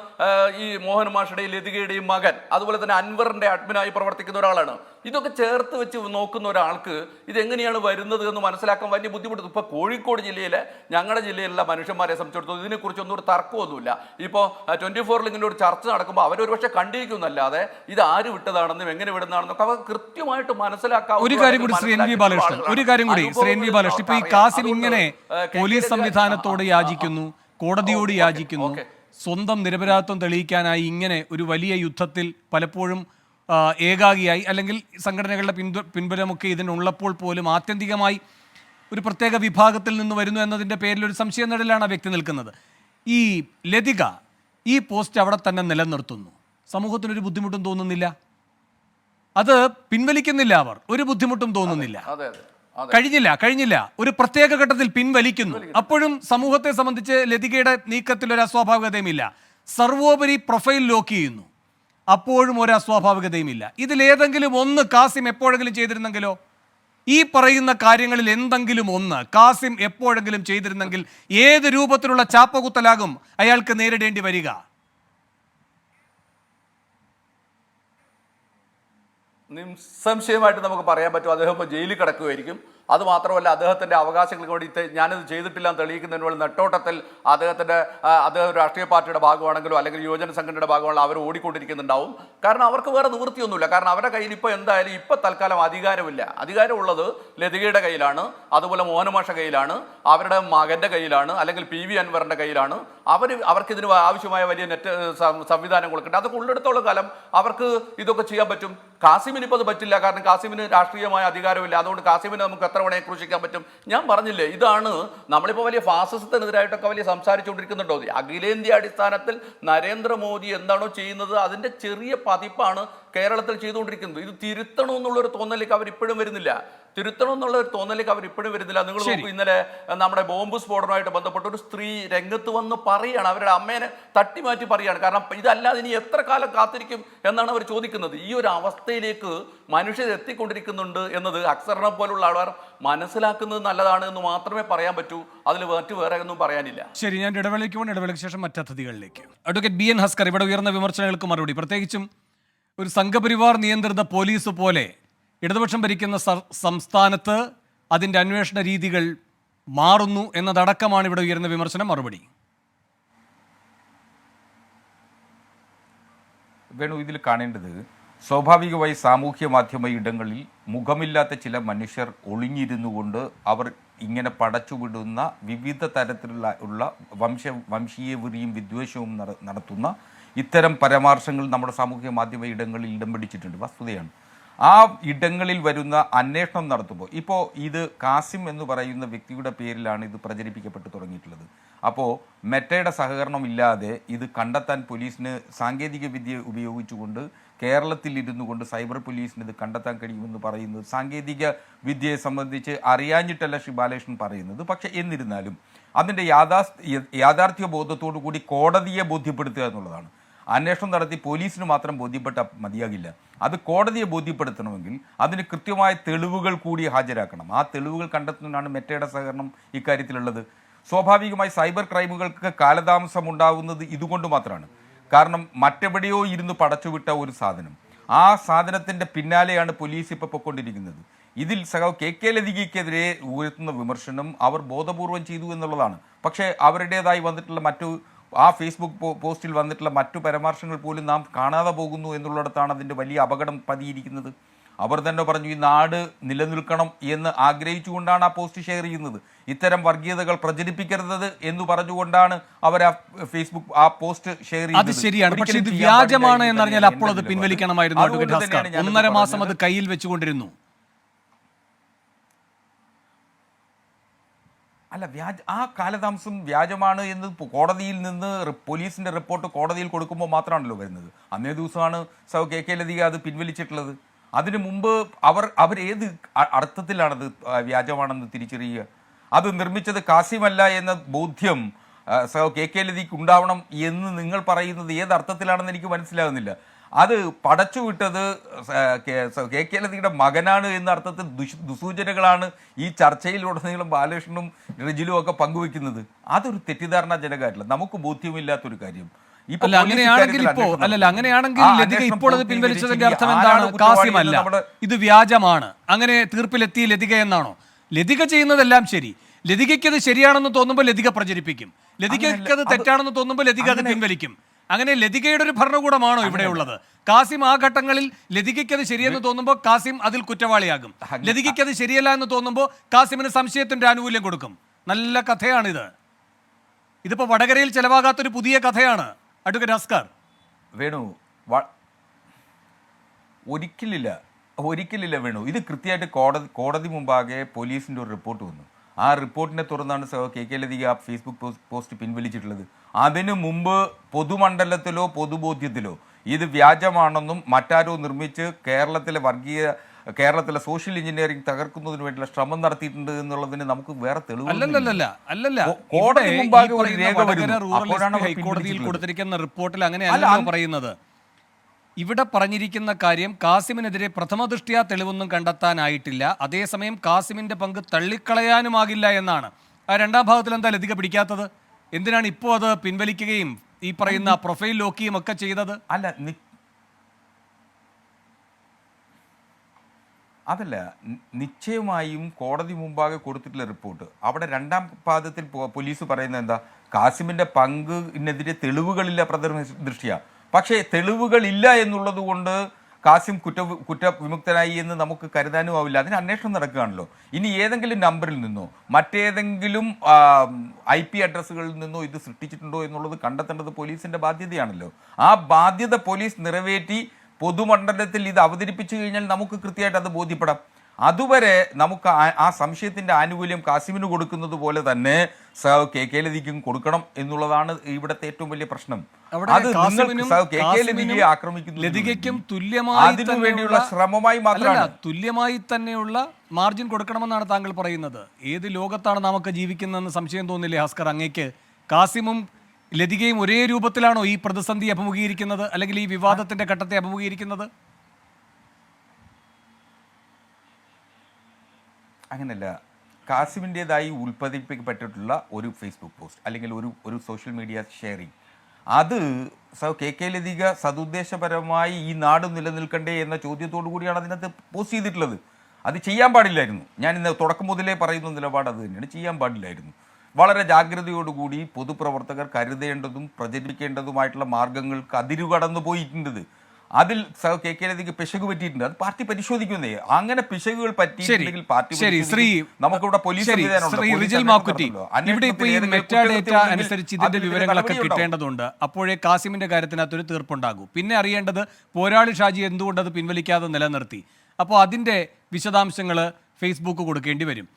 ഈ മോഹനമാഷയുടെയും ലതികയുടെയും മകൻ. അതുപോലെ തന്നെ അൻവറിന്റെ അഡ്മിനായി പ്രവർത്തിക്കുന്ന ഒരാളാണ്. ഇതൊക്കെ ചേർത്ത് വെച്ച് നോക്കുന്ന ഒരാൾക്ക് ഇതെങ്ങനെയാണ് വരുന്നത് എന്ന് മനസ്സിലാക്കാൻ വലിയ ബുദ്ധിമുട്ട്. ഇപ്പോൾ കോഴിക്കോട് ജില്ലയിലെ ഞങ്ങളുടെ ജില്ലയിലുള്ള മനുഷ്യന്മാരെ സംബന്ധിച്ചിടത്തോളം ഇതിനെക്കുറിച്ചൊന്നും ഒരു തർക്കമൊന്നുമില്ല. ഇപ്പോൾ 24 ഇങ്ങനെ ഒരു ചർച്ച നടക്കുമ്പോൾ അവരൊരു പക്ഷേ കണ്ടിരിക്കുന്നല്ലാതെ ഇത് ആര് വിട്ടതാണെന്നും എങ്ങനെ വിടുന്നതാണെന്നൊക്കെ അവർ കൃത്യമായിട്ട് മനസ്സിലാക്കാം. ഒരു കാര്യം കൂടി ശ്രീ എൻ വി ബാലകൃഷ്ണൻ, ഇപ്പൊ ഈ കാസിം ഇങ്ങനെ പോലീസ് സംവിധാനത്തോട് യാചിക്കുന്നു, കോടതിയോട് യാചിക്കുന്നു, സ്വന്തം നിരപരാധിത്വം തെളിയിക്കാനായി ഇങ്ങനെ ഒരു വലിയ യുദ്ധത്തിൽ പലപ്പോഴും ഏകാഗിയായി അല്ലെങ്കിൽ സംഘടനകളുടെ പിൻബലമൊക്കെ ഇതിനുള്ളപ്പോൾ പോലും ആത്യന്തികമായി ഒരു പ്രത്യേക വിഭാഗത്തിൽ നിന്ന് വരുന്നു എന്നതിൻ്റെ പേരിൽ ഒരു സംശയനിഴലാണ് ആ വ്യക്തി നിൽക്കുന്നത്. ഈ ലതിക ഈ പോസ്റ്റ് അവിടെ തന്നെ നിലനിർത്തുന്നു. സമൂഹത്തിനൊരു ബുദ്ധിമുട്ടും തോന്നുന്നില്ല, അത് പിൻവലിക്കുന്നില്ല, അവർ ഒരു ബുദ്ധിമുട്ടും തോന്നുന്നില്ല. കഴിഞ്ഞില്ല ഒരു പ്രത്യേക ഘട്ടത്തിൽ പിൻവലിക്കുന്നു. അപ്പോഴും സമൂഹത്തെ സംബന്ധിച്ച് ലതികയുടെ നീക്കത്തിൽ ഒരു അസ്വാഭാവികതയുമില്ല. സർവോപരി പ്രൊഫൈൽ ലോക്ക് ചെയ്യുന്നു, അപ്പോഴും ഒരു അസ്വാഭാവികതയുമില്ല. ഇതിലേതെങ്കിലും ഒന്ന് കാസിം എപ്പോഴെങ്കിലും ചെയ്തിരുന്നെങ്കിലോ? ഈ പറയുന്ന കാര്യങ്ങളിൽ എന്തെങ്കിലും ഒന്ന് കാസിം എപ്പോഴെങ്കിലും ചെയ്തിരുന്നെങ്കിൽ ഏത് രൂപത്തിലുള്ള ചാപ്പകുത്തലാകും അയാൾക്ക് നേരിടേണ്ടി വരിക? നിസ്സംശയമായിട്ട് നമുക്ക് പറയാൻ പറ്റും അദ്ദേഹം ഇപ്പോൾ ജയിലിൽ കിടക്കുകയായിരിക്കും. അതുമാത്രമല്ല അദ്ദേഹത്തിൻ്റെ അവകാശങ്ങൾക്ക് വേണ്ടി ഞാനിത് ചെയ്തിട്ടില്ല എന്ന് തെളിയിക്കുന്നതിന് വേണ്ടി നെട്ടോട്ടത്തിൽ അദ്ദേഹം രാഷ്ട്രീയ പാർട്ടിയുടെ ഭാഗമാണെങ്കിലോ അല്ലെങ്കിൽ യുവജന സംഘടനയുടെ ഭാഗമാണല്ലോ അവർ ഓടിക്കൊണ്ടിരിക്കുന്നുണ്ടാവും. കാരണം അവർക്ക് വേറെ നിവൃത്തിയൊന്നുമില്ല. കാരണം അവരുടെ കയ്യിൽ ഇപ്പോൾ എന്തായാലും ഇപ്പോൾ തൽക്കാലം അധികാരമില്ല. അധികാരമുള്ളത് ലതികയുടെ കയ്യിലാണ്, അതുപോലെ മോഹനമാഷ കയ്യിലാണ്, അവരുടെ മകൻ്റെ കയ്യിലാണ്, അല്ലെങ്കിൽ PV അൻവറിൻ്റെ കയ്യിലാണ്. അവർക്കിതിന് ആവശ്യമായ വലിയ നെറ്റ് സംവിധാനങ്ങളൊക്കെ ഉണ്ട്. അതൊക്കെ ഉള്ളിടത്തോളം കാലം അവർക്ക് ഇതൊക്കെ ചെയ്യാൻ പറ്റും. കാസിമിന് ഇപ്പോൾ അത് പറ്റില്ല. കാരണം കാസിമിന് രാഷ്ട്രീയമായ അധികാരമില്ല. അതുകൊണ്ട് കാസിമിനെ നമുക്ക് എത്ര വേണേ ക്രൂശിക്കാൻ പറ്റും. ഞാൻ പറഞ്ഞില്ലേ, ഇതാണ് നമ്മളിപ്പോൾ വലിയ ഫാസിസത്തിനെതിരായിട്ടൊക്കെ വലിയ സംസാരിച്ചുകൊണ്ടിരിക്കുന്നുണ്ടോ. അഖിലേന്ത്യാ അടിസ്ഥാനത്തിൽ നരേന്ദ്രമോദി എന്താണോ ചെയ്യുന്നത് അതിൻ്റെ ചെറിയ പതിപ്പാണ് കേരളത്തിൽ ചെയ്തുകൊണ്ടിരിക്കുന്നത്. ഇത് തിരുത്തണമെന്നുള്ളൊരു തോന്നലേക്ക് അവർ ഇപ്പോഴും വരുന്നില്ല. നിങ്ങൾ നോക്കൂ, ഇന്നലെ നമ്മുടെ ബോംബ് സ്ഫോടനവുമായിട്ട് ബന്ധപ്പെട്ട ഒരു സ്ത്രീ രംഗത്ത് വന്ന് പറയാണ്, അവരുടെ അമ്മേനെ തട്ടിമാറ്റി പറയാണ്. കാരണം ഇതല്ലാതെ ഇനി എത്ര കാലം കാത്തിരിക്കും എന്നാണ് അവർ ചോദിക്കുന്നത്. ഈ ഒരു അവസ്ഥയിലേക്ക് മനുഷ്യർ എത്തിക്കൊണ്ടിരിക്കുന്നുണ്ട് എന്നത് അക്സറിനെ പോലുള്ള ആൾക്കാർ മനസ്സിലാക്കുന്നത് നല്ലതാണ് എന്ന് മാത്രമേ പറയാൻ പറ്റൂ. അതിൽ വേറെ ഒന്നും പറയാനില്ല. ശരി, ഞാൻ ഇടവേളയ്ക്ക് ശേഷം മറ്റതിഥികളിലേക്ക്. അഡ്വക്കേറ്റ് BN ഹസ്കർ, ഇവിടെ ഉയർന്ന വിമർശനങ്ങൾക്ക് മറുപടി. പ്രത്യേകിച്ചും ഒരു സംഘപരിവാർ നിയന്ത്രിത പോലീസ് പോലെ ഇടതുപക്ഷം ഭരിക്കുന്ന സംസ്ഥാനത്ത് അതിൻ്റെ അന്വേഷണ രീതികൾ മാറുന്നു എന്നതടക്കമാണ് ഇവിടെ ഉയർന്ന വിമർശനം. മറുപടി. വേണു, ഇതിൽ കാണേണ്ടത് സ്വാഭാവികമായി സാമൂഹ്യ മാധ്യമ ഇടങ്ങളിൽ മുഖമില്ലാത്ത ചില മനുഷ്യർ ഒളിഞ്ഞിരുന്നു കൊണ്ട് അവർ ഇങ്ങനെ പടച്ചുവിടുന്ന വിവിധ തരത്തിലുള്ള വംശീയ വെറിയും വിദ്വേഷവും നടത്തുന്ന ഇത്തരം പരാമർശങ്ങൾ നമ്മുടെ സാമൂഹ്യ മാധ്യമ ഇടങ്ങളിൽ ഇടം പിടിച്ചിട്ടുണ്ട്. വസ്തുതയാണ്. ആ ഇടങ്ങളിൽ വരുന്ന അന്വേഷണം നടത്തുമ്പോൾ ഇപ്പോൾ ഇത് കാസിം എന്ന് പറയുന്ന വ്യക്തിയുടെ പേരിലാണ് ഇത് പ്രചരിപ്പിക്കപ്പെട്ട് തുടങ്ങിയിട്ടുള്ളത്. അപ്പോൾ മെറ്റയുടെ സഹകരണം ഇല്ലാതെ ഇത് കണ്ടെത്താൻ പോലീസിന് സാങ്കേതിക വിദ്യ ഉപയോഗിച്ചുകൊണ്ട് കേരളത്തിൽ ഇരുന്നു കൊണ്ട് സൈബർ പോലീസിന് ഇത് കണ്ടെത്താൻ കഴിയുമെന്ന് പറയുന്നത് സാങ്കേതിക വിദ്യയെ സംബന്ധിച്ച് അറിയാഞ്ഞിട്ടല്ല ശ്രീ ബാലകൃഷ്ണൻ പറയുന്നത്. പക്ഷേ എന്നിരുന്നാലും അതിൻ്റെ യാഥാർത്ഥ്യ ബോധത്തോടു കൂടി കോടതിയെ ബോധ്യപ്പെടുത്തുക എന്നുള്ളതാണ്. അന്വേഷണം നടത്തി പോലീസിന് മാത്രം ബോധ്യപ്പെട്ടാൽ മതിയാകില്ല. അത് കോടതിയെ ബോധ്യപ്പെടുത്തണമെങ്കിൽ അതിന് കൃത്യമായ തെളിവുകൾ കൂടി ഹാജരാക്കണം. ആ തെളിവുകൾ കണ്ടെത്തുന്നതിനാണ് മെറ്റയുടെ സഹകരണം ഇക്കാര്യത്തിലുള്ളത്. സ്വാഭാവികമായി സൈബർ ക്രൈമുകൾക്ക് കാലതാമസം ഉണ്ടാകുന്നത് ഇതുകൊണ്ട് മാത്രമാണ്. കാരണം മറ്റെവിടെയോ ഇരുന്ന് പടച്ചുവിട്ട ഒരു സാധനം, ആ സാധനത്തിൻ്റെ പിന്നാലെയാണ് പോലീസ് ഇപ്പോൾ പൊയ്ക്കൊണ്ടിരിക്കുന്നത്. ഇതിൽ KK ലതികയ്ക്കെതിരെ ഉയർത്തുന്ന വിമർശനം അവർ ബോധപൂർവം ചെയ്തു എന്നുള്ളതാണ്. പക്ഷേ അവരുടേതായി വന്നിട്ടുള്ള ആ ഫേസ്ബുക്ക് പോസ്റ്റിൽ വന്നിട്ടുള്ള മറ്റു പരാമർശങ്ങൾ പോലും നാം കാണാതെ പോകുന്നു എന്നുള്ളിടത്താണ് അതിൻ്റെ വലിയ അപകടം പതിയിരിക്കുന്നത്. അവർ തന്നെ പറഞ്ഞു, ഈ നാട് നിലനിൽക്കണം എന്ന് ആഗ്രഹിച്ചുകൊണ്ടാണ് ആ പോസ്റ്റ് ഷെയർ ചെയ്യുന്നത്. ഇത്തരം വർഗീയതകൾ പ്രചരിപ്പിക്കരുത് എന്ന് പറഞ്ഞുകൊണ്ടാണ് അവർ ആ പോസ്റ്റ് ഷെയർ ചെയ്യുന്നത്. അത് ശരിയാണ്. പക്ഷേ ഇത് വ്യാജമാണ് എന്നറിഞ്ഞാൽ അപ്പോൾ അത് പിൻവലിക്കണമായിരുന്നു. 1.5 മാസം അത് കയ്യിൽ വെച്ചുകൊണ്ടിരുന്നു. അല്ല, ആ കാലതാമസം വ്യാജമാണ് എന്ന് കോടതിയിൽ നിന്ന് പോലീസിൻ്റെ റിപ്പോർട്ട് കോടതിയിൽ കൊടുക്കുമ്പോൾ മാത്രമാണല്ലോ വരുന്നത്. അന്നേ ദിവസമാണ് KK ലതിക അത് പിൻവലിച്ചിട്ടുള്ളത്. അതിനു മുമ്പ് അവരേത് അർത്ഥത്തിലാണത് വ്യാജമാണെന്ന് തിരിച്ചറിയുക? അത് നിർമ്മിച്ചത് കാസിമല്ല എന്ന ബോധ്യം KK ലതിക്ക് ഉണ്ടാവണം എന്ന് നിങ്ങൾ പറയുന്നത് ഏത് അർത്ഥത്തിലാണെന്ന് എനിക്ക് മനസ്സിലാകുന്നില്ല. അത് പടച്ചുവിട്ടത് KK ലതിയുടെ മകനാണ് എന്ന അർത്ഥത്തിൽ ദുസൂചനകളാണ് ഈ ചർച്ചയിലുടനീളം ബാലകൃഷ്ണനും റിജിലും ഒക്കെ പങ്കുവെക്കുന്നത്. അതൊരു തെറ്റിദ്ധാരണാജനകമായിട്ടില്ല, നമുക്ക് ബോധ്യമില്ലാത്തൊരു കാര്യം. അങ്ങനെയാണെങ്കിൽ ലതിക ഇപ്പോൾ അത് പിൻവലിച്ചതിന്റെ അർത്ഥം എന്താണ്? കാസിം അല്ല, ഇത് വ്യാജമാണ്, അങ്ങനെ തീർപ്പിലെത്തി ലതിക എന്നാണോ? ലതിക ചെയ്യുന്നതെല്ലാം ശരി. ലതികയ്ക്കത് ശരിയാണെന്ന് തോന്നുമ്പോൾ ലതിക പ്രചരിപ്പിക്കും, ലതികയ്ക്കത് തെറ്റാണെന്ന് തോന്നുമ്പോൾ ലതിക അത് പിൻവലിക്കും. അങ്ങനെ ലതികയുടെ ഒരു ഭരണകൂടമാണോ ഇവിടെയുള്ളത്? കാസിം ആ ഘട്ടങ്ങളിൽ ലതികയ്ക്കത് ശരിയെന്ന് തോന്നുമ്പോൾ കാസിം അതിൽ കുറ്റവാളിയാകും, ലതികയ്ക്കത് ശരിയല്ല എന്ന് തോന്നുമ്പോൾ കാസിമിന് സംശയത്തിന്റെ ആനുകൂല്യം കൊടുക്കും. നല്ല കഥയാണിത്. ഇതിപ്പോ വടകരയിൽ ചെലവാകാത്തൊരു പുതിയ കഥയാണ്. അഡ്വക്കേറ്റ് ഹസ്കർ. വേണു, ഒരിക്കലില്ല വേണു. ഇത് കൃത്യമായിട്ട് കോടതി മുമ്പാകെ പോലീസിൻ്റെ ഒരു റിപ്പോർട്ട് വന്നു. ആ റിപ്പോർട്ടിനെ തുടർന്നാണ് KK ലതിക ഫേസ്ബുക്ക് പോസ്റ്റ് പിൻവലിച്ചിട്ടുള്ളത്. അതിനു മുമ്പ് പൊതുമണ്ഡലത്തിലോ പൊതുബോധ്യത്തിലോ ഇത് വ്യാജമാണെന്നും മറ്റാരോ നിർമ്മിച്ച് കേരളത്തിലെ സോഷ്യൽ എഞ്ചിനീയറിംഗ് തകർക്കുന്നതിന് വേണ്ടിയുള്ള ശ്രമം നടത്തിയിട്ടുണ്ട് എന്നുള്ളതിന് നമുക്ക് വേറെ അല്ലല്ല. കോടതി മുമ്പാകെ ഒരു രേഖ ഹൈക്കോടതിയിൽ കൊടുത്തിരിക്കുന്ന റിപ്പോർട്ടിൽ അങ്ങനെയല്ല പറയുന്നത്. ഇവിടെ പറഞ്ഞിരിക്കുന്ന കാര്യം കാസിമിനെതിരെ പ്രഥമദൃഷ്ട്യാ തെളിവൊന്നും കണ്ടെത്താനായിട്ടില്ല, അതേസമയം കാസിമിന്റെ പങ്ക് തള്ളിക്കളയാനുമാകില്ല എന്നാണ്. ആ രണ്ടാം ഭാഗത്തിൽ എന്താ ലതിക പിടിക്കാത്തത്? എന്തിനാണ് ഇപ്പോൾ അത് പിൻവലിക്കുകയും ഈ പറയുന്ന പ്രൊഫൈൽ ലോക്കിയും ഒക്കെ ചെയ്തത്? അതല്ല, നിശ്ചയമായും കോടതി മുമ്പാകെ കൊടുത്തിട്ടുള്ള റിപ്പോർട്ട് അവിടെ രണ്ടാം പാദത്തിൽ പോലീസ് പറയുന്നത് എന്താ? കാസിമിന്റെ പങ്കിനെതിരെ തെളിവുകളില്ല പ്രഥമ ദൃഷ്ട്യാ. പക്ഷേ തെളിവുകളില്ല എന്നുള്ളത് കൊണ്ട് കാസിം കുറ്റവിമുക്തനായി എന്ന് നമുക്ക് കരുതാനും ആവില്ല. അതിന് അന്വേഷണം നടക്കുകയാണല്ലോ. ഇനി ഏതെങ്കിലും നമ്പറിൽ നിന്നോ മറ്റേതെങ്കിലും IP അഡ്രസ്സുകളിൽ നിന്നോ ഇത് സൃഷ്ടിച്ചിട്ടുണ്ടോ എന്നുള്ളത് കണ്ടെത്തേണ്ടത് പോലീസിന്റെ ബാധ്യതയാണല്ലോ. ആ ബാധ്യത പോലീസ് നിറവേറ്റി പൊതുമണ്ഡലത്തിൽ ഇത് അവതരിപ്പിച്ചു കഴിഞ്ഞാൽ നമുക്ക് കൃത്യമായിട്ട് അത് ബോധ്യപ്പെടാം. അതുവരെ നമുക്ക് ആ സംശയത്തിന്റെ ആനുകൂല്യം കാസിമിന് കൊടുക്കുന്നത് പോലെ തന്നെ KK ലതിക്കും കൊടുക്കണം എന്നുള്ളതാണ് ഇവിടുത്തെ ഏറ്റവും വലിയ പ്രശ്നം. അത് KK ആക്രമിക്കുന്നു അതിനു വേണ്ടിയുള്ള ശ്രമമായി മാത്രമാണ്. തുല്യമായി തന്നെയുള്ള മാർജിൻ കൊടുക്കണമെന്നാണ് താങ്കൾ പറയുന്നത്. ഏത് ലോകത്താണ് നമുക്ക് ജീവിക്കുന്നതെന്ന് സംശയം തോന്നില്ലേ ഹസ്കർ അങ്ങേക്ക്? കാസിമും ലതികയും ഒരേ രൂപത്തിലാണോ ഈ പ്രതിസന്ധി അഭിമുഖീകരിക്കുന്നത്, അല്ലെങ്കിൽ ഈ വിവാദത്തിന്റെ ഘട്ടത്തെ അഭിമുഖീകരിക്കുന്നത്? അങ്ങനല്ല. കാസിമിൻ്റെതായി ഉൽപ്പാദിപ്പിക്കപ്പെട്ടിട്ടുള്ള ഒരു ഫേസ്ബുക്ക് പോസ്റ്റ് അല്ലെങ്കിൽ ഒരു സോഷ്യൽ മീഡിയ ഷെയറിങ്, അത് KK ലതിക സതുദ്ദേശപരമായി ഈ നാട് നിലനിൽക്കണ്ടേ എന്ന ചോദ്യത്തോടു കൂടിയാണ് അതിനകത്ത് പോസ്റ്റ് ചെയ്തിട്ടുള്ളത്. അത് ചെയ്യാൻ പാടില്ലായിരുന്നു. ഞാൻ ഇന്ന് തുടക്കം മുതലേ പറയുന്ന നിലപാട് അത് തന്നെയാണ്. ചെയ്യാൻ പാടില്ലായിരുന്നു. വളരെ ജാഗ്രതയോടുകൂടി പൊതുപ്രവർത്തകർ കരുതേണ്ടതും പ്രചരിപ്പിക്കേണ്ടതുമായിട്ടുള്ള മാർഗങ്ങൾക്ക് അതിരുകടന്നു പോയിട്ടുണ്ട്. അതിൽ KK ലതിക്ക് പിശക് പറ്റിയിട്ടുണ്ട്. അത് പാർട്ടി പരിശോധിക്കുന്നേ. അങ്ങനെ പിശകുകൾ പറ്റിയിട്ടുണ്ടെങ്കിൽ പാർട്ടി നമുക്കിവിടെ പോലീസ് അനുസരിച്ച് ഇതിന്റെ വിവരങ്ങളൊക്കെ കിട്ടേണ്ടതുണ്ട്. അപ്പോഴേ കാസിമിന്റെ കാര്യത്തിനകത്ത് ഒരു തീർപ്പുണ്ടാകൂ. പിന്നെ അറിയേണ്ടത് പോരാളി ഷാജി എന്തുകൊണ്ട് അത് പിൻവലിക്കാതെ നിലനിർത്തി. അപ്പോൾ അതിന്റെ വിശദാംശങ്ങൾ ഫേസ്ബുക്ക് കൊടുക്കേണ്ടി വരും.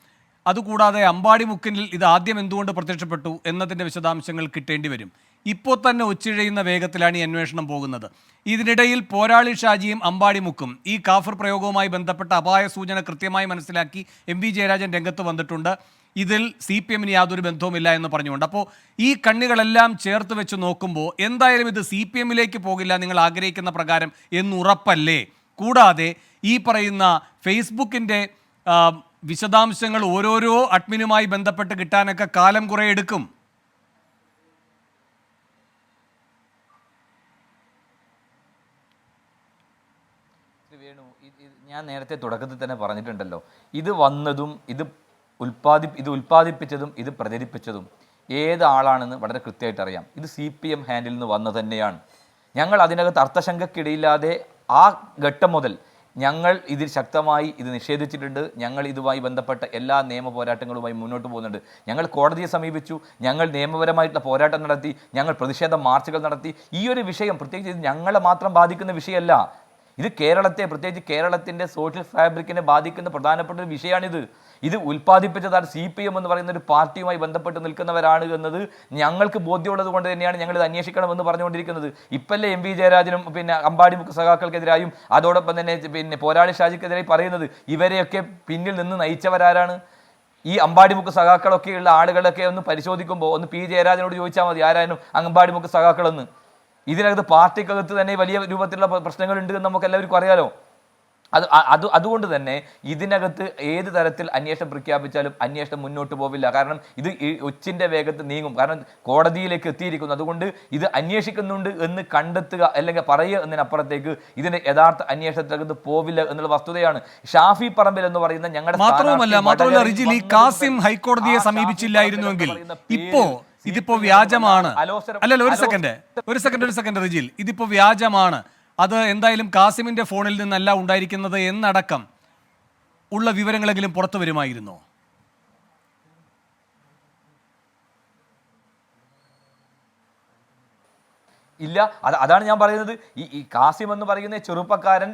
അതുകൂടാതെ അമ്പാടി മുക്കിനിൽ ഇത് ആദ്യം എന്തുകൊണ്ട് പ്രത്യക്ഷപ്പെട്ടു എന്നതിൻ്റെ വിശദാംശങ്ങൾ കിട്ടേണ്ടി വരും. ഇപ്പോൾ തന്നെ ഒച്ചിഴയുന്ന വേഗത്തിലാണ് ഈ അന്വേഷണം പോകുന്നത്. ഇതിനിടയിൽ പോരാളി ഷാജിയും അമ്പാടി മുക്കും ഈ കാഫർ പ്രയോഗവുമായി ബന്ധപ്പെട്ട അപായ സൂചന കൃത്യമായി മനസ്സിലാക്കി MV ജയരാജൻ രംഗത്ത് വന്നിട്ടുണ്ട്. ഇതിൽ CPM-ന് യാതൊരു ബന്ധവുമില്ല എന്ന് പറഞ്ഞുകൊണ്ട്. അപ്പോൾ ഈ കണ്ണികളെല്ലാം ചേർത്ത് വെച്ച് നോക്കുമ്പോൾ എന്തായാലും ഇത് CPM-ലേക്ക് പോകില്ല നിങ്ങൾ ആഗ്രഹിക്കുന്ന പ്രകാരം എന്നുറപ്പല്ലേ? കൂടാതെ ഈ പറയുന്ന ഫേസ്ബുക്കിൻ്റെ വിശദാംശങ്ങൾ ഓരോരോ അഡ്മിനുമായി ബന്ധപ്പെട്ട് കിട്ടാനൊക്കെ കാലം കുറെ എടുക്കും. ഞാൻ നേരത്തെ തുടക്കത്തിൽ തന്നെ പറഞ്ഞിട്ടുണ്ടല്ലോ, ഇത് വന്നതും ഇത് ഉൽപ്പാദിപ്പിച്ചതും ഇത് പ്രചരിപ്പിച്ചതും ഏതാളാണെന്ന് വളരെ കൃത്യമായിട്ട് അറിയാം. ഇത് CPM ഹാൻഡിൽ നിന്ന് വന്നു തന്നെയാണ്. ഞങ്ങൾ അതിനകത്ത് അർത്ഥശങ്കക്കിടയില്ലാതെ ആ ഘട്ടം മുതൽ ഞങ്ങൾ ഇതിൽ ശക്തമായി ഇത് നിഷേധിച്ചിട്ടുണ്ട്. ഞങ്ങൾ ഇതുമായി ബന്ധപ്പെട്ട എല്ലാ നിയമ പോരാട്ടങ്ങളുമായി മുന്നോട്ട് പോകുന്നുണ്ട്. ഞങ്ങൾ കോടതിയെ സമീപിച്ചു, ഞങ്ങൾ നിയമപരമായിട്ടുള്ള പോരാട്ടം നടത്തി, ഞങ്ങൾ പ്രതിഷേധ മാർച്ചുകൾ നടത്തി. ഈ ഒരു വിഷയം പ്രത്യേകിച്ച് ഇത് ഞങ്ങളെ മാത്രം ബാധിക്കുന്ന വിഷയമല്ല. ഇത് കേരളത്തെ, പ്രത്യേകിച്ച് കേരളത്തിൻ്റെ സോഷ്യൽ ഫാബ്രിക്കിനെ ബാധിക്കുന്ന പ്രധാനപ്പെട്ട ഒരു വിഷയമാണിത്. ഇത് ഉൽപ്പാദിപ്പിച്ചതാണ് CPM എന്ന് പറയുന്ന ഒരു പാർട്ടിയുമായി ബന്ധപ്പെട്ട് നിൽക്കുന്നവരാണ് എന്നത് ഞങ്ങൾക്ക് ബോധ്യമുള്ളത് കൊണ്ട് തന്നെയാണ് ഞങ്ങൾ ഇത് അന്വേഷിക്കണമെന്ന് പറഞ്ഞുകൊണ്ടിരിക്കുന്നത്. ഇപ്പല്ലേ MV ജയരാജനും പിന്നെ അമ്പാടി മുക്ക് സഖാക്കൾക്കെതിരായും അതോടൊപ്പം തന്നെ പിന്നെ പോരാളി ഷാജിക്കെതിരായി പറയുന്നത് ഇവരെയൊക്കെ പിന്നിൽ നിന്ന് നയിച്ചവരാരാണ്? ഈ അമ്പാടി മുക്ക് സഖാക്കളൊക്കെയുള്ള ആളുകളൊക്കെ ഒന്ന് പരിശോധിക്കുമ്പോൾ ഒന്ന് P ജയരാജനോട് ചോദിച്ചാൽ മതി ആരായിരുന്നു അമ്പാടി മുക്ക് സഖാക്കളെന്ന്. ഇതിനകത്ത് പാർട്ടിക്കകത്ത് തന്നെ വലിയ രൂപത്തിലുള്ള പ്രശ്നങ്ങളുണ്ട് എന്ന് നമുക്ക് എല്ലാവർക്കും അറിയാലോ. അതുകൊണ്ട് തന്നെ ഇതിനകത്ത് ഏത് തരത്തിൽ അന്വേഷണം പ്രഖ്യാപിച്ചാലും അന്വേഷണം മുന്നോട്ട് പോവില്ല. കാരണം ഇത് ഒച്ചിൻ്റെ വേഗത്തിൽ നീങ്ങും. കാരണം കോടതിയിലേക്ക് എത്തിയിരിക്കുന്നു. അതുകൊണ്ട് ഇത് അന്വേഷിക്കുന്നുണ്ട് എന്ന് കണ്ടെത്തുക അല്ലെങ്കിൽ പറയുക എന്നതിനപ്പുറത്തേക്ക് ഇതിന്റെ യഥാർത്ഥ അന്വേഷണത്തിനകത്ത് പോവില്ല എന്നുള്ള വസ്തുതയാണ്. ഷാഫി പറമ്പിൽ എന്ന് പറയുന്ന ഞങ്ങളുടെ മാത്രമല്ല റിജിൽ, കാസിം ഹൈക്കോടതിയെ സമീപിച്ചില്ലായിരുന്നുവെങ്കിൽ ഇതിപ്പോ വ്യാജമാണ്. അല്ലല്ല, ഒരു സെക്കൻഡ് റിജിൽ, ഇതിപ്പോ വ്യാജമാണ്. അത് എന്തായാലും കാസിമിന്റെ ഫോണിൽ നിന്നല്ല ഉണ്ടായിരിക്കുന്നത് എന്നടക്കം ഉള്ള വിവരങ്ങളെങ്കിലും പുറത്തു വരുമായിരുന്നോ? ഇല്ല. അതാണ് ഞാൻ പറയുന്നത്. ഈ കാസിം എന്ന് പറയുന്ന ചെറുപ്പക്കാരൻ